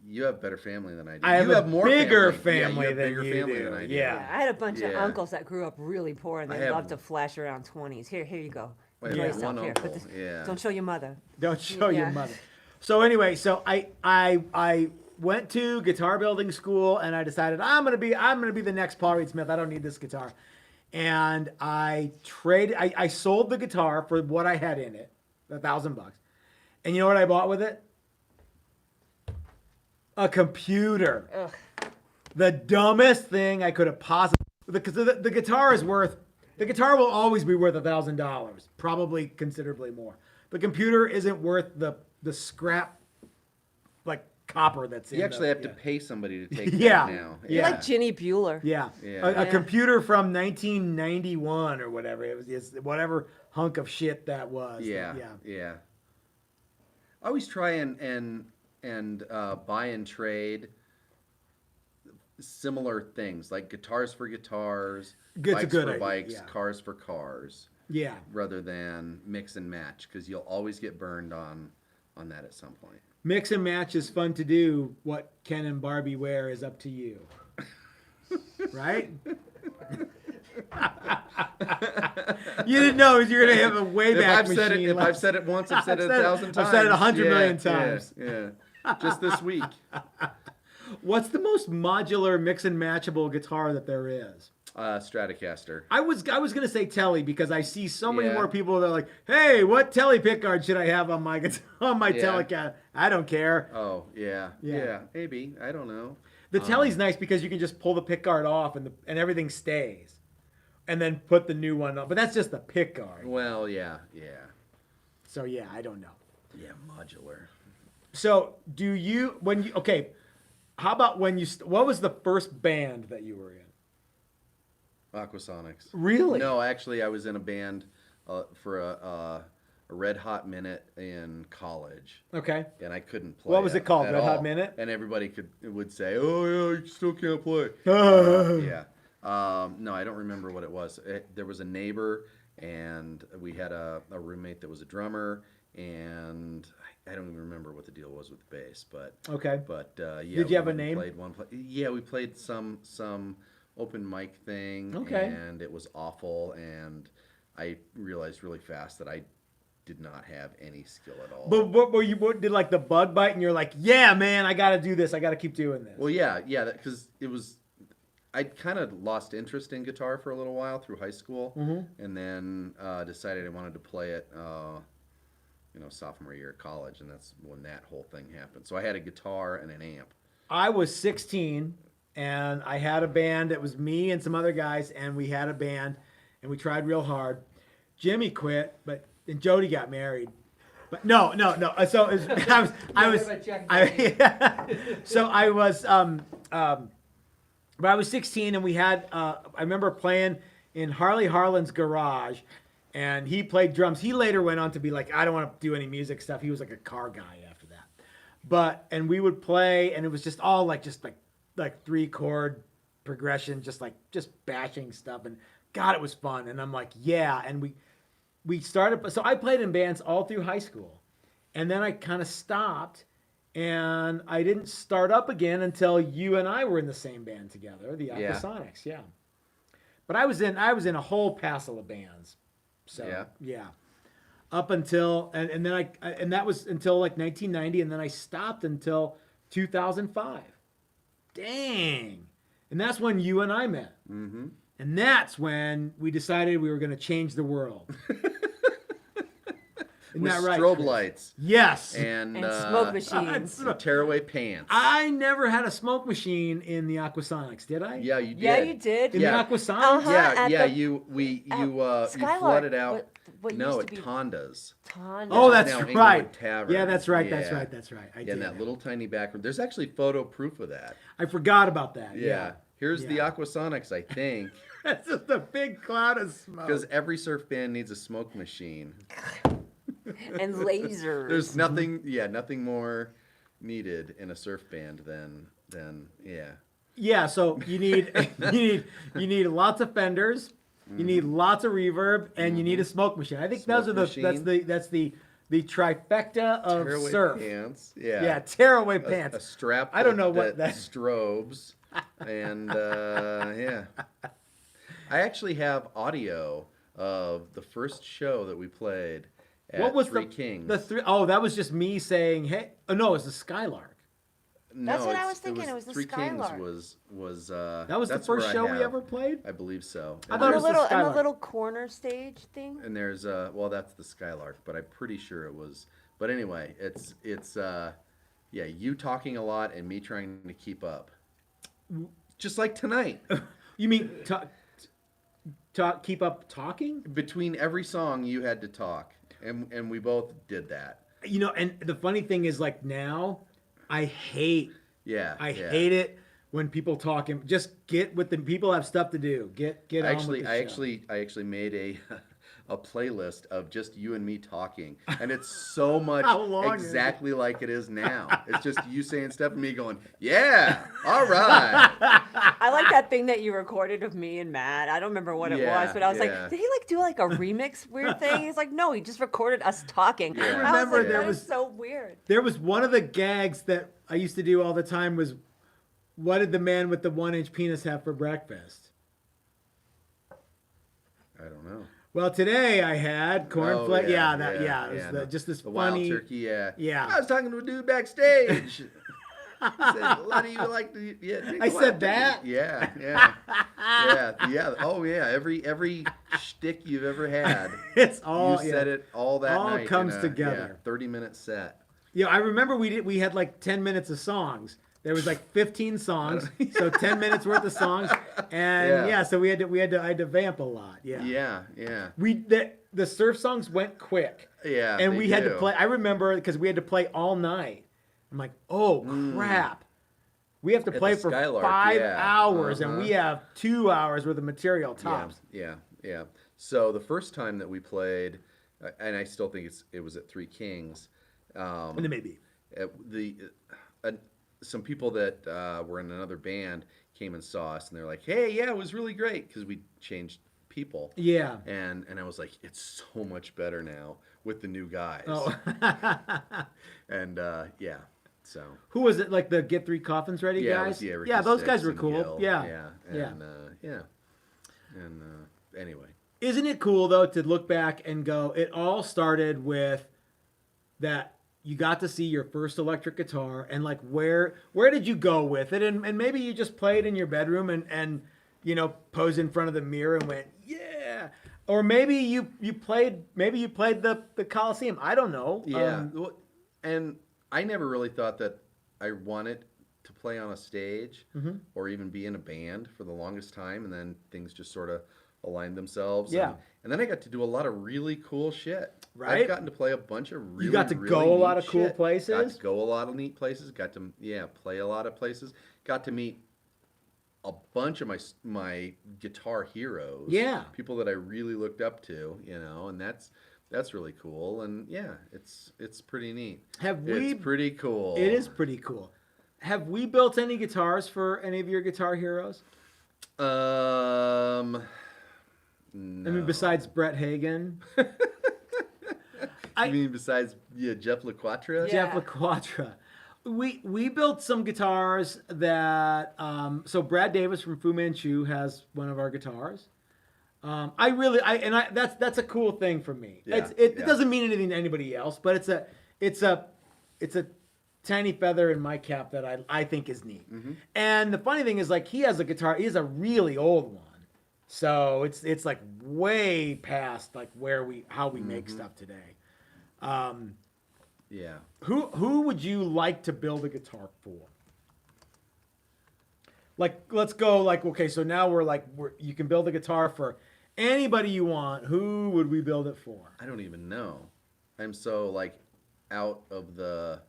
You have better family than I do. I have you a have more bigger family. Yeah, family you have than bigger you family do. than I do. Yeah. Yeah, I had a bunch of Yeah. uncles that grew up really poor, and I they have- loved to flash around 20s. Here you go. I Enjoy have yourself. one Here, uncle, put this. yeah. Don't show your mother. Don't show your Yeah. mother. So anyway, so I went to guitar building school and I decided I'm gonna be the next Paul Reed Smith. I don't need this guitar. And I sold the guitar for what I had in it, $1,000. And you know what I bought with it? A computer. Ugh. The dumbest thing I could have possibly, because the guitar is worth, the guitar will always be worth $1,000, probably considerably more. The computer isn't worth the scrap, like copper that's in You actually the, have to pay somebody to take Yeah. that now. Yeah. Like Ginny Bueller. Yeah, Yeah. A Yeah. computer from 1991 or whatever. It was whatever hunk of shit that was. Yeah, Yeah. yeah. I always try and buy and trade similar things, like guitars for guitars, It's a bikes good for idea, bikes, yeah. cars for cars, Yeah. rather than mix and match, because you'll always get burned on that at some point. Mix and match is fun to do. What Ken and Barbie wear is up to you. Right? You didn't know you're gonna have a Wayback Machine. If I've said it once, I've said it 1,000 times. I've said it 100 Yeah, million yeah, times. Yeah, just this week. What's the most modular mix and matchable guitar that there is? Stratocaster. I was gonna say Telly because I see so many Yeah. more people that are like, "Hey, what Telly pickguard should I have on my guitar, on my Yeah. Telecaster?" I don't care. Oh, yeah. Yeah. Yeah, maybe. I don't know. The Telly's nice because you can just pull the pickguard off and everything stays, and then put the new one on. But that's just the pickguard. Well, yeah. So yeah, I don't know. Yeah, modular. So okay? How about when you? What was the first band that you were in? Aquasonics. Really? No, actually, I was in a band for a Red Hot Minute in college, Okay. and I couldn't play. What was it called? at Red Hot all. Minute? And everybody would say, "Oh yeah, you still can't play." Yeah. No, I don't remember what it was. There was a neighbor, and we had a roommate that was a drummer, and I don't even remember what the deal was with the bass, but Okay. yeah. Did you have a we name? Played one. Yeah, we played some open mic thing, Okay. and it was awful, and I realized really fast that I did not have any skill at all. But what did like the bug bite and you're like, yeah, man, I got to do this. I got to keep doing this. Well, yeah, because it was. I kind of lost interest in guitar for a little while through high school, and then decided I wanted to play it, sophomore year of college, and that's when that whole thing happened. So I had a guitar and an amp. I was 16 and I had a band. It was me and some other guys, and we had a band and we tried real hard. Jimmy quit, and Jody got married. But no. So it was, but I was 16 and we had, I remember playing in Harley Harlan's garage, and he played drums. He later went on to be like, I don't want to do any music stuff. He was like a car guy after that. And we would play, and it was just all like 3-chord progression, just bashing stuff. And God, it was fun. And I'm like, yeah. And we started, so I played in bands all through high school. And then I kind of stopped, and I didn't start up again until you and I were in the same band together, the Yeah. Aquasonics, yeah. But I was in a whole passel of bands. So yeah. Up until and then and that was until like 1990, and then I stopped until 2005. Dang. And that's when you and I met. Mm-hmm. And that's when we decided we were going to change the world. Isn't With that right, strobe Chris? lights Yes. and smoke machines. and tearaway pants. I never had a smoke machine in the Aquasonics, did I? Yeah, you did. Yeah, you did. In Yeah. the Aquasonics? Uh-huh. Yeah, at yeah. the- You Skylark, flooded out. what No, used to be Tondas. Tonda. Oh, Which is that's now right. Inglewood Tavern. Yeah, that's right. Yeah. That's right. I Yeah, did. in that little tiny back room. There's actually photo proof of that. I forgot about that. Yeah. Here's the Yeah. Aquasonics, I think, That's just a big cloud of smoke. because every surf band needs a smoke machine. And lasers. There's nothing more needed in a surf band than yeah. Yeah, so you need lots of fenders, you need lots of reverb, and you need a smoke machine. I think Smoke those are that's the the trifecta of Tearaway surf. pants. Yeah. Yeah, tearaway A pants. strap. I don't know what that that- strobes. And yeah. I actually have audio of the first show that we played at What was Three the Kings. the three? Oh, that was just me saying, "Hey." Oh no, it was the Skylark. That's what I it's- was thinking, it was the Three Skylark. Kings was That was the that's where first I show we have- ever played. I believe so. I And thought it On was the the little, on Skylark. the little corner stage thing. And there's well, that's the Skylark, but I'm pretty sure it was. But anyway, it's yeah, you talking a lot and me trying to keep up, just like tonight. You mean talk? Keep up talking? Between every song, you had to talk, and we both did that. You know, and the funny thing is, like now, I hate Yeah, I yeah. hate it when people talk and just get with the people have stuff to do. Get on Actually, with the show. I actually made a playlist of just you and me talking, and it's so much How long is it? exactly like it is now. It's just you saying stuff and me going, yeah, all right. I like that thing that you recorded of me and Matt. I don't remember what it Yeah, was, but I was yeah. like, did he like do like a remix weird thing? He's like, no, he just recorded us talking. Yeah. I I was remember like, there that is was- so weird. There was one of the gags that I used to do all the time was, what did the man with the 1-inch penis have for breakfast? I don't know. Well, today I had cornflakes. Yeah, it was no. just this the funny. wild turkey. Yeah, Yeah. I was talking to a dude backstage. He said, "A lot of you like to, yeah." drink I the wild said turkey." that? Yeah. Yeah. Oh yeah. Every shtick you've ever had, It's all you said it all that All night. comes in a, together. 30-minute set. Yeah, I remember we had like 10 minutes of songs. There was like 15 songs, so 10 minutes worth of songs, and Yeah. so I had to vamp a lot. Yeah. Yeah. The surf songs went quick, Yeah. and they we had to do. play. I remember because we had to play all night. I'm like, oh crap, we have to At play the for Skylark, 5 yeah. hours, and Uh-huh. we have 2 hours worth of material tops. Yeah. So the first time that we played, and I still think it was at Three Kings. And it may be. Some people that were in another band came and saw us, and they're like, "Hey, yeah, it was really great," because we changed people. Yeah. And I was like, "It's so much better now with the new guys." Oh. And yeah, so Who was it? Like the Get 3 Coffins Ready yeah, it guys? was, yeah, Ricky Yeah, those Six guys were and cool. Gil, Yeah. yeah, and anyway. Isn't it cool though to look back and go, it all started with that you got to see your first electric guitar and like where did you go with it? And maybe you just played in your bedroom and posed in front of the mirror and went, yeah. Or maybe you played the Coliseum. I don't know. Yeah, well, and I never really thought that I wanted to play on a stage Mm-hmm. or even be in a band for the longest time, and then things just sort of aligned themselves. Yeah. And then I got to do a lot of really cool shit. Right? I've gotten to play a bunch of really, got to really go a lot neat of cool shit. places? Got to go a lot of neat places. Got to play a lot of places. Got to meet a bunch of my guitar heroes. Yeah. People that I really looked up to, and that's really cool. And yeah, it's pretty neat. It's pretty cool. It is pretty cool. Have we built any guitars for any of your guitar heroes? No. I mean, besides Brett Hagen, You mean besides Jeff LaQuatra? Yeah. Jeff LaQuatra. We built some guitars that so Brad Davis from Fu Manchu has one of our guitars. That's a cool thing for me. Yeah, It yeah. doesn't mean anything to anybody else, but it's a tiny feather in my cap that I think is neat. Mm-hmm. And the funny thing is, like, he has a guitar. He has a really old one, so it's like way past like how we make Mm-hmm. stuff today. Yeah. Who would you like to build a guitar for? Like, let's go. Like, okay, so now you can build a guitar for anybody you want. Who would we build it for? I don't even know. I'm so like out of the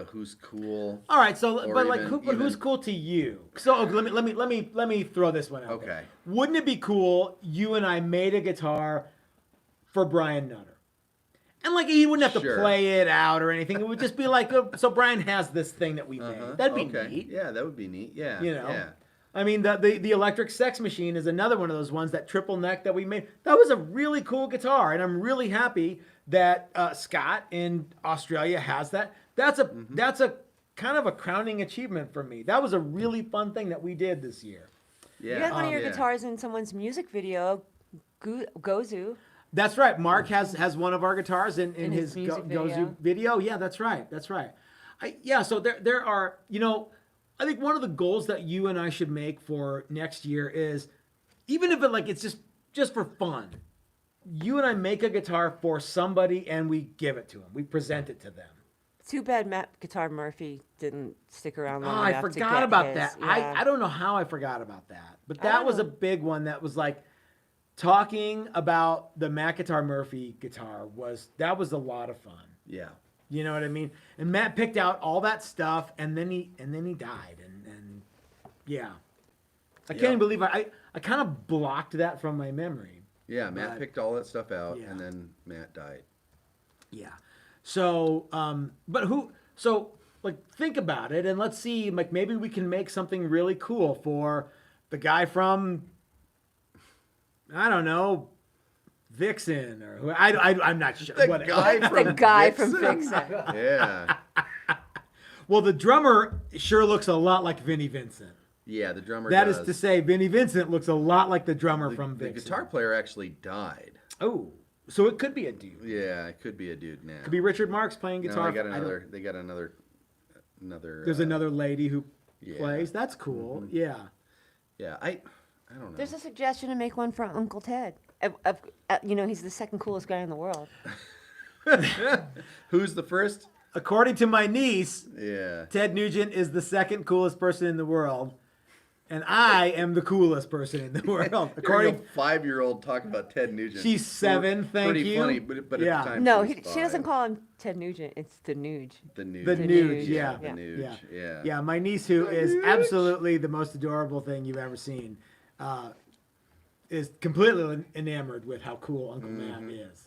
who's cool. All right, so Or but like even- who's even- cool to you? So okay, let me throw this one out. Okay. There. Wouldn't it be cool? You and I made a guitar for Brian Nutter, and like he wouldn't have to Sure. play it out or anything. It would just be like, so Brian has this thing that we made. Uh-huh. That'd be Okay. neat. Yeah, that would be neat. Yeah. You know. Yeah. I mean, the electric sex machine is another one of those ones, that triple neck that we made. That was a really cool guitar, and I'm really happy that Scott in Australia has that. That's a kind of a crowning achievement for me. That was a really fun thing that we did this year. Yeah. You had one of your yeah. guitars in someone's music video, Gozu. That's right. Mark has one of our guitars in his his music Gozu video. Yeah, that's right. That's right. So there are, I think one of the goals that you and I should make for next year is, even if it's just for fun, you and I make a guitar for somebody and we give it to them. We present it to them. Too bad Matt Guitar Murphy didn't stick around Oh, long I enough to forgot get about his. that. Yeah. I don't know how I forgot about that. But I that don't was a know. big one. That was like talking about the Matt Guitar Murphy guitar was a lot of fun. Yeah. You know what I mean? And Matt picked out all that stuff, and then he died, and yeah, I can't even believe I kind of blocked that from my memory. Yeah, Matt But- picked all that stuff out, Yeah. and then Matt died. Yeah. So, think about it, and let's see, maybe we can make something really cool for the guy from, I don't know, Vixen, or who, I'm not sure. The What- guy The from guy from Vixen? Vixen. Yeah. Well, the drummer sure looks a lot like Vinnie Vincent. Yeah, the drummer That does. is to say, Vinnie Vincent looks a lot like the drummer the, from the Vixen. guitar player actually died. Oh, so it could be a dude. Yeah, it could be a dude now. Could be Richard Marx playing No, guitar. they got I don't- another. They got another. There's another lady who yeah. plays. That's cool. Yeah. Yeah, I don't know. There's a suggestion to make one for Uncle Ted. He's the second coolest guy in the world. Who's the first? According to my niece, Yeah. Ted Nugent is the second coolest person in the world, and I am the coolest person in the world. According According, a 5-year-old talking about Ted Nugent. She's 7, thank pretty you. funny, but Yeah. at the time No, she, she doesn't call him Ted Nugent. It's the Nuge. the Nuge. the The Nuge, Nuge, yeah. The Nuge. Yeah. Yeah. Yeah, my niece, who is absolutely the most adorable thing you've ever seen, is completely enamored with how cool Uncle Matt is.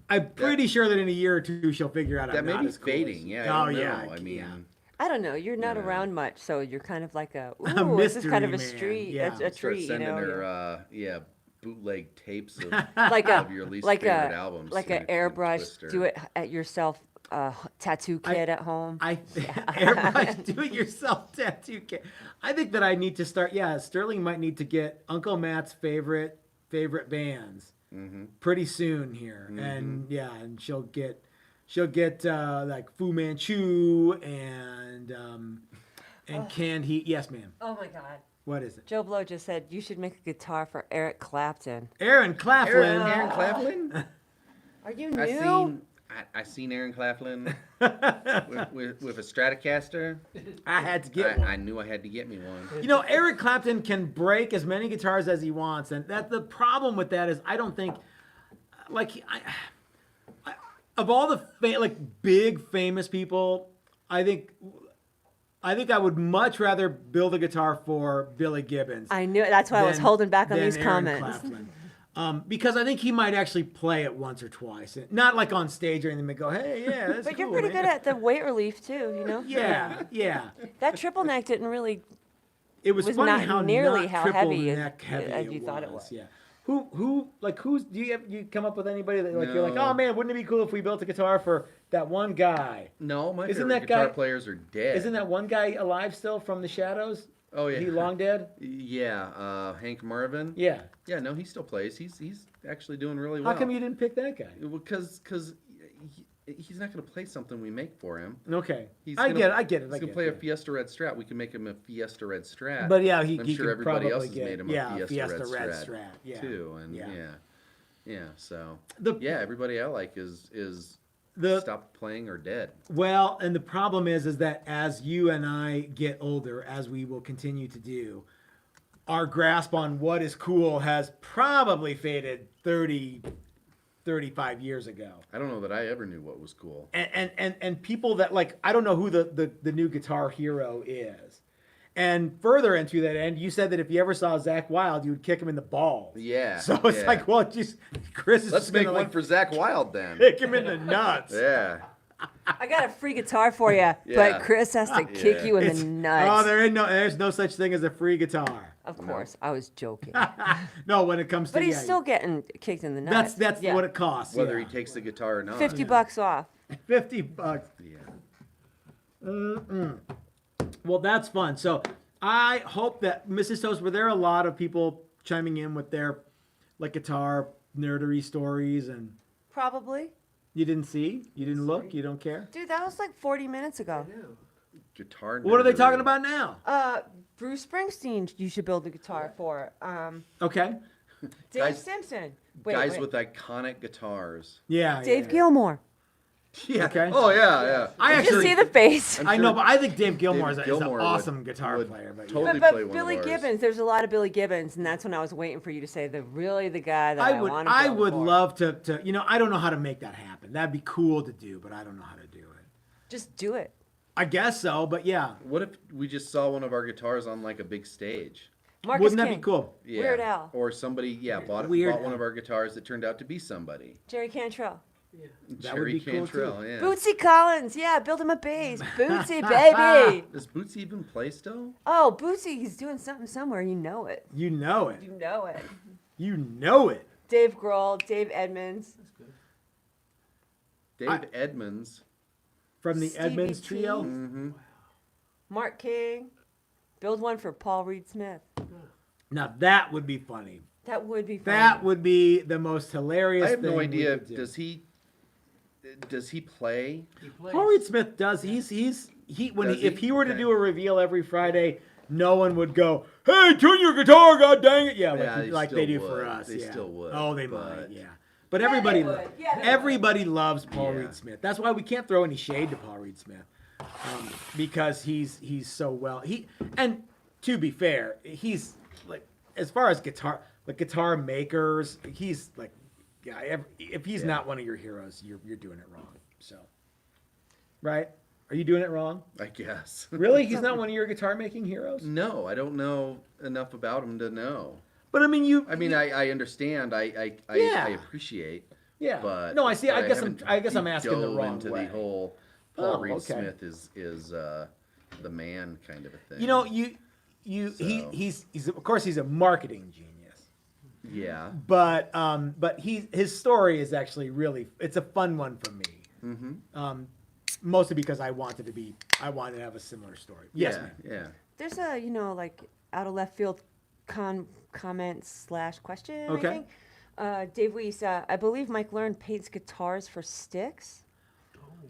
I'm pretty sure that in a year or two she'll figure out That I'm may not be as cool as- fading. Yeah. I Oh don't know. yeah. I mean, yeah. I don't know. You're not Yeah. around much, so you're kind of like a A this is kind of a mystery street, man, yeah. a start treat, you sending know. her bootleg tapes of, like of your least favorite albums. like you a know, airbrush, Twister. do it at yourself, tattoo kit at home. Airbrush do-it-yourself tattoo kit. I think that I need to start. Yeah, Sterling might need to get Uncle Matt's favorite bands pretty soon here, and and she'll get like Fu Manchu and Canned Heat. Yes, ma'am. Oh my God. What is it? Joe Blow just said you should make a guitar for Eric Clapton. Aaron Claflin. Aaron Claflin. Are you I seen Aaron Claflin with a Stratocaster. I had to get one. I knew I had to get me one. Eric Clapton can break as many guitars as he wants, and that the problem with that is I don't think, of all the big famous people, I think I would much rather build a guitar for Billy Gibbons. I knew it. That's why I was than- holding back on than these Aaron comments. Claflin. Because I think he might actually play it once or twice, not like on stage or anything. But go, hey, yeah, that's But you're cool, pretty man." good at the weight relief too, you know. Yeah. That triple neck didn't really. It was Was funny not how nearly not how triple heavy as- neck heavy as you thought it was. Yeah. Who's do you come up with anybody that you're like, No. oh man, wouldn't it be cool if we built a guitar for that one guy? No, my Isn't favorite that guitar guy- players are dead. Isn't that one guy alive still from the Shadows? Oh yeah. He long dead? Yeah, Hank Marvin. Yeah. Yeah, no, he still plays. He's actually doing really How well. come you didn't pick that guy? Because he's not going to play something we make for him. Okay. He's I gonna- get it. He's going to play a Fiesta Red Strat. We can make him a Fiesta Red Strat. But yeah, I'm he sure could everybody probably else has get made him a a Fiesta Red Strat, Strat. Yeah. too. And Yeah. yeah. So The- everybody I like is The stopped playing or dead. Well, and the problem is that as you and I get older, as we will continue to do, our grasp on what is cool has probably faded 30, 35 years ago. I don't know that I ever knew what was cool. And people that I don't know who the new guitar hero is. And further into that end, you said that if you ever saw Zach Wilde, you would kick him in the balls. Yeah. So it's yeah. just Chris is Let's just make gonna, one for Zach Wilde then. kick him in the nuts. Yeah. I got a free guitar for you, Yeah. but Chris has to kick you in It's- the nuts. there's no such thing as a free guitar. Of course, I was joking. No, when it comes to But he's yeah, still getting kicked in the nuts. that's Yeah. what it costs. Whether yeah. he takes the guitar or not. $50 off. $50. Yeah. Well, that's fun. So I hope that Mrs. Toast, were there a lot of people chiming in with their like guitar nerdery stories, and Probably. you didn't see, you didn't look, you don't care. Dude, that was like 40 minutes ago. Guitar. What are they nerdery. talking about now? Bruce Springsteen, you should build a guitar for. Okay. Dave Guys- Simpson. Guys wait. with iconic guitars. Yeah. Dave yeah. Gilmore. Yeah. Okay. Oh yeah, yeah. I Did you actually, see the face? I'm I know, sure but I think Dave Gilmore is an Gilmore awesome guitar would player. But totally But play one Billy of ours. Gibbons, there's a lot of Billy Gibbons, and that's when I was waiting for you to say the guy that I want to I build would for. love to, I don't know how to make that happen. That'd be cool to do, but I don't know how to do it. Just do it. I guess so, but yeah. What if we just saw one of our guitars on like a big stage? Marcus Wouldn't that King, be cool? Yeah. Weird Al. Or somebody, bought Weird one Al. of our guitars that turned out to be somebody. Jerry Cantrell. That would Jerry be cool, too. Cantrell, yeah. Bootsy Collins, yeah, build him a bass. Bootsy, baby. Does Bootsy even play still? Oh, Bootsy, he's doing something somewhere. You know it. You know it. You know it. You know it. Dave Grohl, Dave Edmonds. Dave Edmonds. From the Stevie Edmonds T. trio. Mm-hmm. Mark King. Build one for Paul Reed Smith. Now that would be funny. That would be fun. That would be the most hilarious I have thing no we idea. could do. Does he play? He plays. Paul Reed Smith does. If he were to Okay. do a reveal every Friday, no one would go, "Hey, tune your guitar, god dang it!" Yeah, Yeah, like they they still do for would. us. They yeah. still would, Oh, they but- might. Yeah. But everybody, they would. Yeah, they everybody loves Paul Yeah. Reed Smith. That's why we can't throw any shade to Paul Reed Smith, because he's so and to be fair, he's like, as far as guitar makers, he's like, yeah. If he's not one of your heroes, you're doing it wrong. So, right? Are you doing it wrong? I guess. Really? He's not one of your guitar making heroes? No, I don't know enough about him to know. But I mean, I understand. I Yeah. appreciate. yeah. But No, I see. I guess haven't I'm asking the dove wrong into way. the whole Paul Oh, Reed okay. Smith is the man kind of a thing. You know, So. he's of course he's a marketing genius. Yeah. But his story is actually it's a fun one for me. Mm-hmm. Mostly because I wanted to have a similar story. Yes, yeah. ma'am. Yeah. There's a, like, out of left field comment/question, Okay. I think. Dave Weiss, I believe Mike Learn paints guitars for Styx.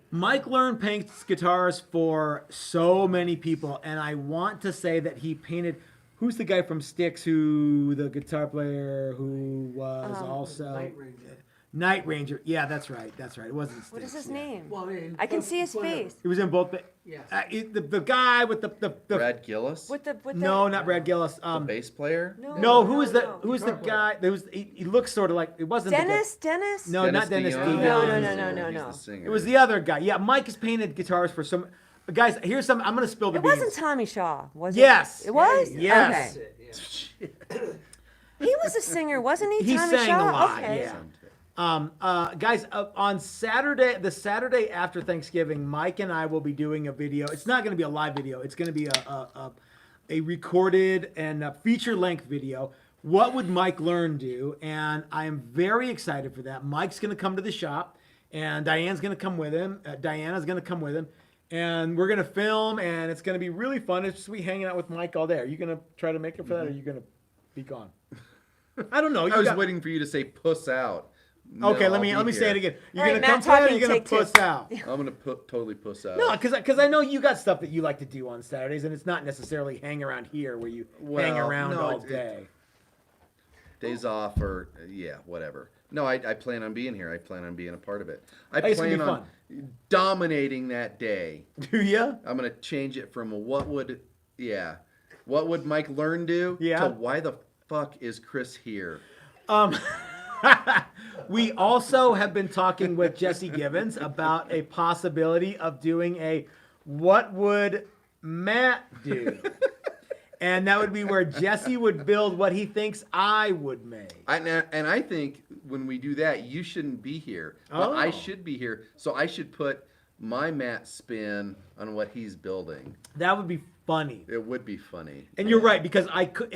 Mike Learn paints guitars for so many people, and I want to say that he painted. Who's the guy from Styx? Who the guitar player who was also Night Ranger. Night Ranger? Yeah, that's right. That's right. It wasn't Styx. What is his yeah. name? Well, I mean, I can see his whatever. face. He was in both. Yeah. The guy with the Brad Gillis, With the no, not Brad Gillis. the bass player. No, who is no. Who is the guy? He looks sort of like it wasn't Dennis? No, not Dennis DeYoung. DeYoung. No. He's the singer. It was the other guy. Yeah, Mike has painted guitars for some guys. Here's some. I'm gonna spill the It beans. wasn't Tommy Shaw, was it? Yes. It was? Yes. Okay. That's it, yeah. He was a singer, wasn't he? He Tommy sang Shaw? a lot, Okay. yeah. Guys, on Saturday, the Saturday after Thanksgiving, Mike and I will be doing a video. It's not going to be a live video. It's going to be a recorded and a feature-length video. What would Mike Learn do? And I am very excited for that. Mike's going to come to the shop, and Diane's going to come with him. Diana's going to come with him. And we're going to film, and it's going to be really fun. It's just we hanging out with Mike all day. Are you going to try to make it for that, or are you going to be gone? I don't know. I was waiting for you to say "puss out." No, Okay, let I'll me be say here. it again. You're All gonna right, come Matt Fred, or talking, you're gonna take two. puss out. I'm gonna totally puss out. No, because I know you got stuff that you like to do on Saturdays, and it's not necessarily hang around here where you hang Well, around no, all day. Days off or whatever. No, I plan on being here. I plan on being a part of it. I It's gonna be plan on dominating that day. Do you? I'm gonna change it from what would Mike Learn do Yeah. to why the fuck is Chris here? We also have been talking with Jesse Gibbons about a possibility of doing a what would Matt do? And that would be where Jesse would build what he thinks I would make. And I think when we do that, you shouldn't be here, but I Oh. should be here. So I should put my Matt spin on what he's building. That would be funny. It would be funny. And you're right, because I could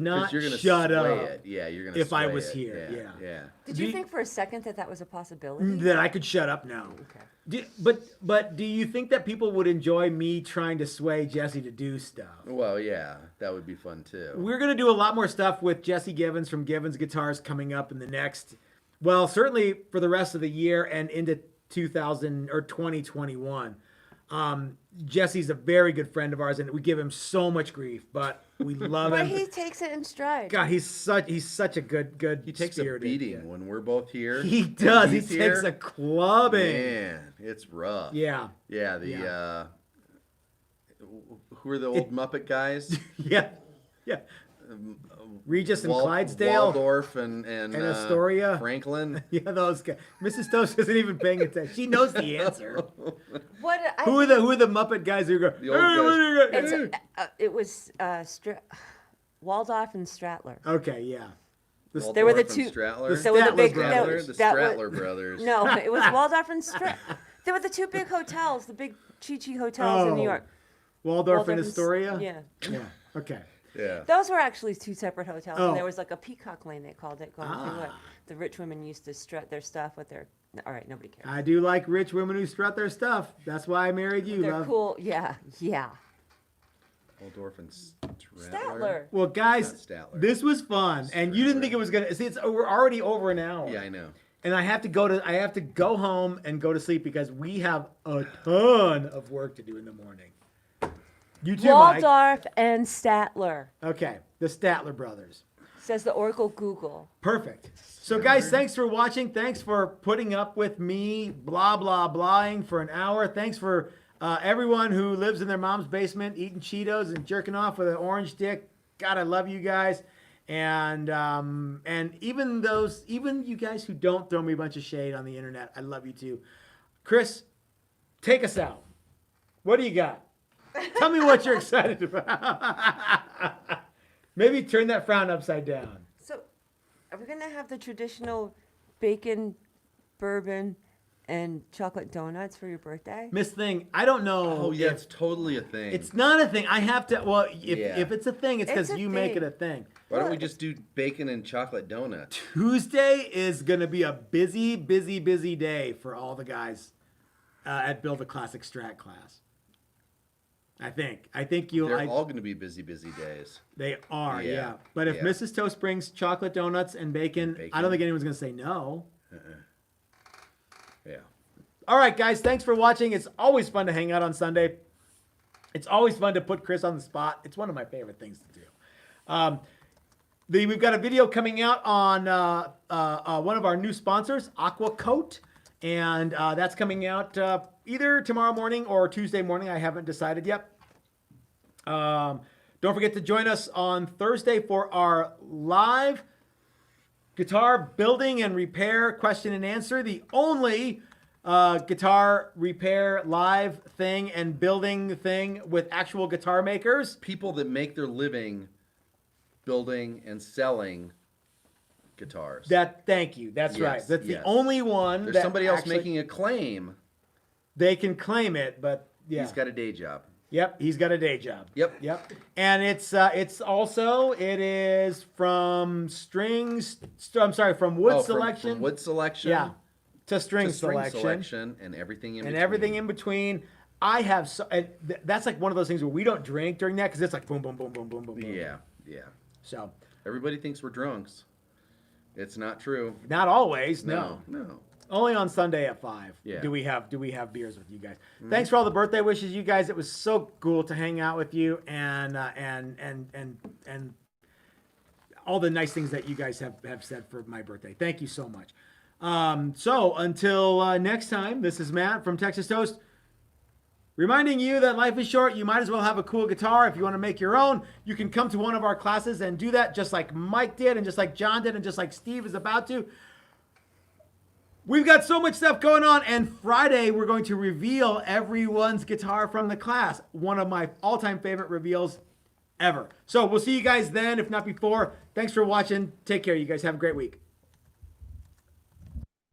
not You're gonna shut sway up it. Yeah, you're gonna. if I sway was it. here. Yeah. Did Do you you- think for a second that that was a possibility? That I could shut up now. Okay. But do you think that people would enjoy me trying to sway Jesse to do stuff? Well, yeah, that would be fun too. We're going to do a lot more stuff with Jesse Gibbons from Gibbons Guitars coming up in the next, well, certainly for the rest of the year and into 2021. Jesse's a very good friend of ours, and we give him so much grief, but we love But him. he takes it in stride. God, he's such a good. He takes a spirited beating kid. when we're both here. He does. He He's takes here. a clubbing. Man, it's rough. Yeah. Yeah. Yeah. Who are the old Muppet guys? Yeah. Yeah. Regis and Wal- Clydesdale. Waldorf and Astoria. Franklin. Yeah, those guys. Mrs. Toast isn't even paying attention. She knows the answer. What Who are the Muppet guys who go? The old guys. It's it was Waldorf and Stratler. Okay, yeah. They were the Waldorf two. and Stratler. They were the Statler big. brothers. The that Stratler was- brothers. No, it was Waldorf and Stratler. They were the two big hotels, the big Chi-Chi hotels in New Oh. York. Waldorf and Waldorf Astoria. Yeah. Yeah. Okay. Yeah. Those were actually two separate hotels, Oh. and there was like a peacock lane, they called it, going through it. Ah. The rich women used to strut their stuff with their. All right, nobody cares. I do like rich women who strut their stuff. That's why I married you, They're love. cool. Yeah, yeah. Waldorf and Stratler. Statler. Well, guys, Not Statler. this was fun, and you didn't think it was gonna. See, we're already over an hour. Yeah, I know. And I have to go home and go to sleep because we have a ton of work to do in the morning. You too, Mike. Waldorf and Statler, Okay, the Statler brothers. says the Oracle Google. Perfect. So, guys, thanks for watching. Thanks for putting up with me blah, blah, blahing for an hour. Thanks for everyone who lives in their mom's basement eating Cheetos and jerking off with an orange dick. God, I love you guys. And even you guys who don't throw me a bunch of shade on the internet, I love you too. Chris, take us out. What do you got? Tell me what you're excited about. Maybe turn that frown upside down. So, are we gonna have the traditional bacon, bourbon, and chocolate donuts for your birthday? Miss Thing, I don't know. Oh, yeah, if- it's totally a thing. It's not a thing. I have to. Well, Yeah. if it's a thing, it's because It's a you make it thing. a thing. Why don't we just do bacon and chocolate donuts? Tuesday is going to be a busy day for all the guys at Build a Classic Strat class. I think you'll. They're all going to be busy days. They are, yeah. Yeah, But if yeah. Mrs. Toast brings chocolate donuts and bacon, I don't think anyone's going to say no. Yeah. All right, guys. Thanks for watching. It's always fun to hang out on Sunday. It's always fun to put Chris on the spot. It's one of my favorite things to do. We've got a video coming out on one of our new sponsors, Aqua Coat, and that's coming out either tomorrow morning or Tuesday morning. I haven't decided yet. Don't forget to join us on Thursday for our live guitar building and repair question and answer. The only guitar repair live thing and building thing with actual guitar makers. People that make their living building and selling guitars. Thank you. That's Yes, right. That's yes. the only one. There's that somebody else actually- making a claim. They can claim it, but yeah. He's got a day job. Yep, he's got a day job. Yep. And it's also it is from from wood Oh, selection. From wood selection. Yeah. To string, To string selection. selection and everything in And between. everything in between. I have that's like one of those things where we don't drink during that because it's like boom, boom, boom, boom, boom, boom, boom. Yeah. So Everybody thinks we're drunks. It's not true. not always, no. No. Only on Sunday at 5 Yeah. do we have beers with you guys. Thanks for all the birthday wishes, you guys. It was so cool to hang out with you and all the nice things that you guys have said for my birthday. Thank you so much. So until next time, this is Matt from Texas Toast, reminding you that life is short. You might as well have a cool guitar. If you want to make your own, you can come to one of our classes and do that just like Mike did and just like John did and just like Steve is about to. We've got so much stuff going on, and Friday we're going to reveal everyone's guitar from the class. One of my all-time favorite reveals ever. So we'll see you guys then, if not before. Thanks for watching. Take care. You guys have a great week.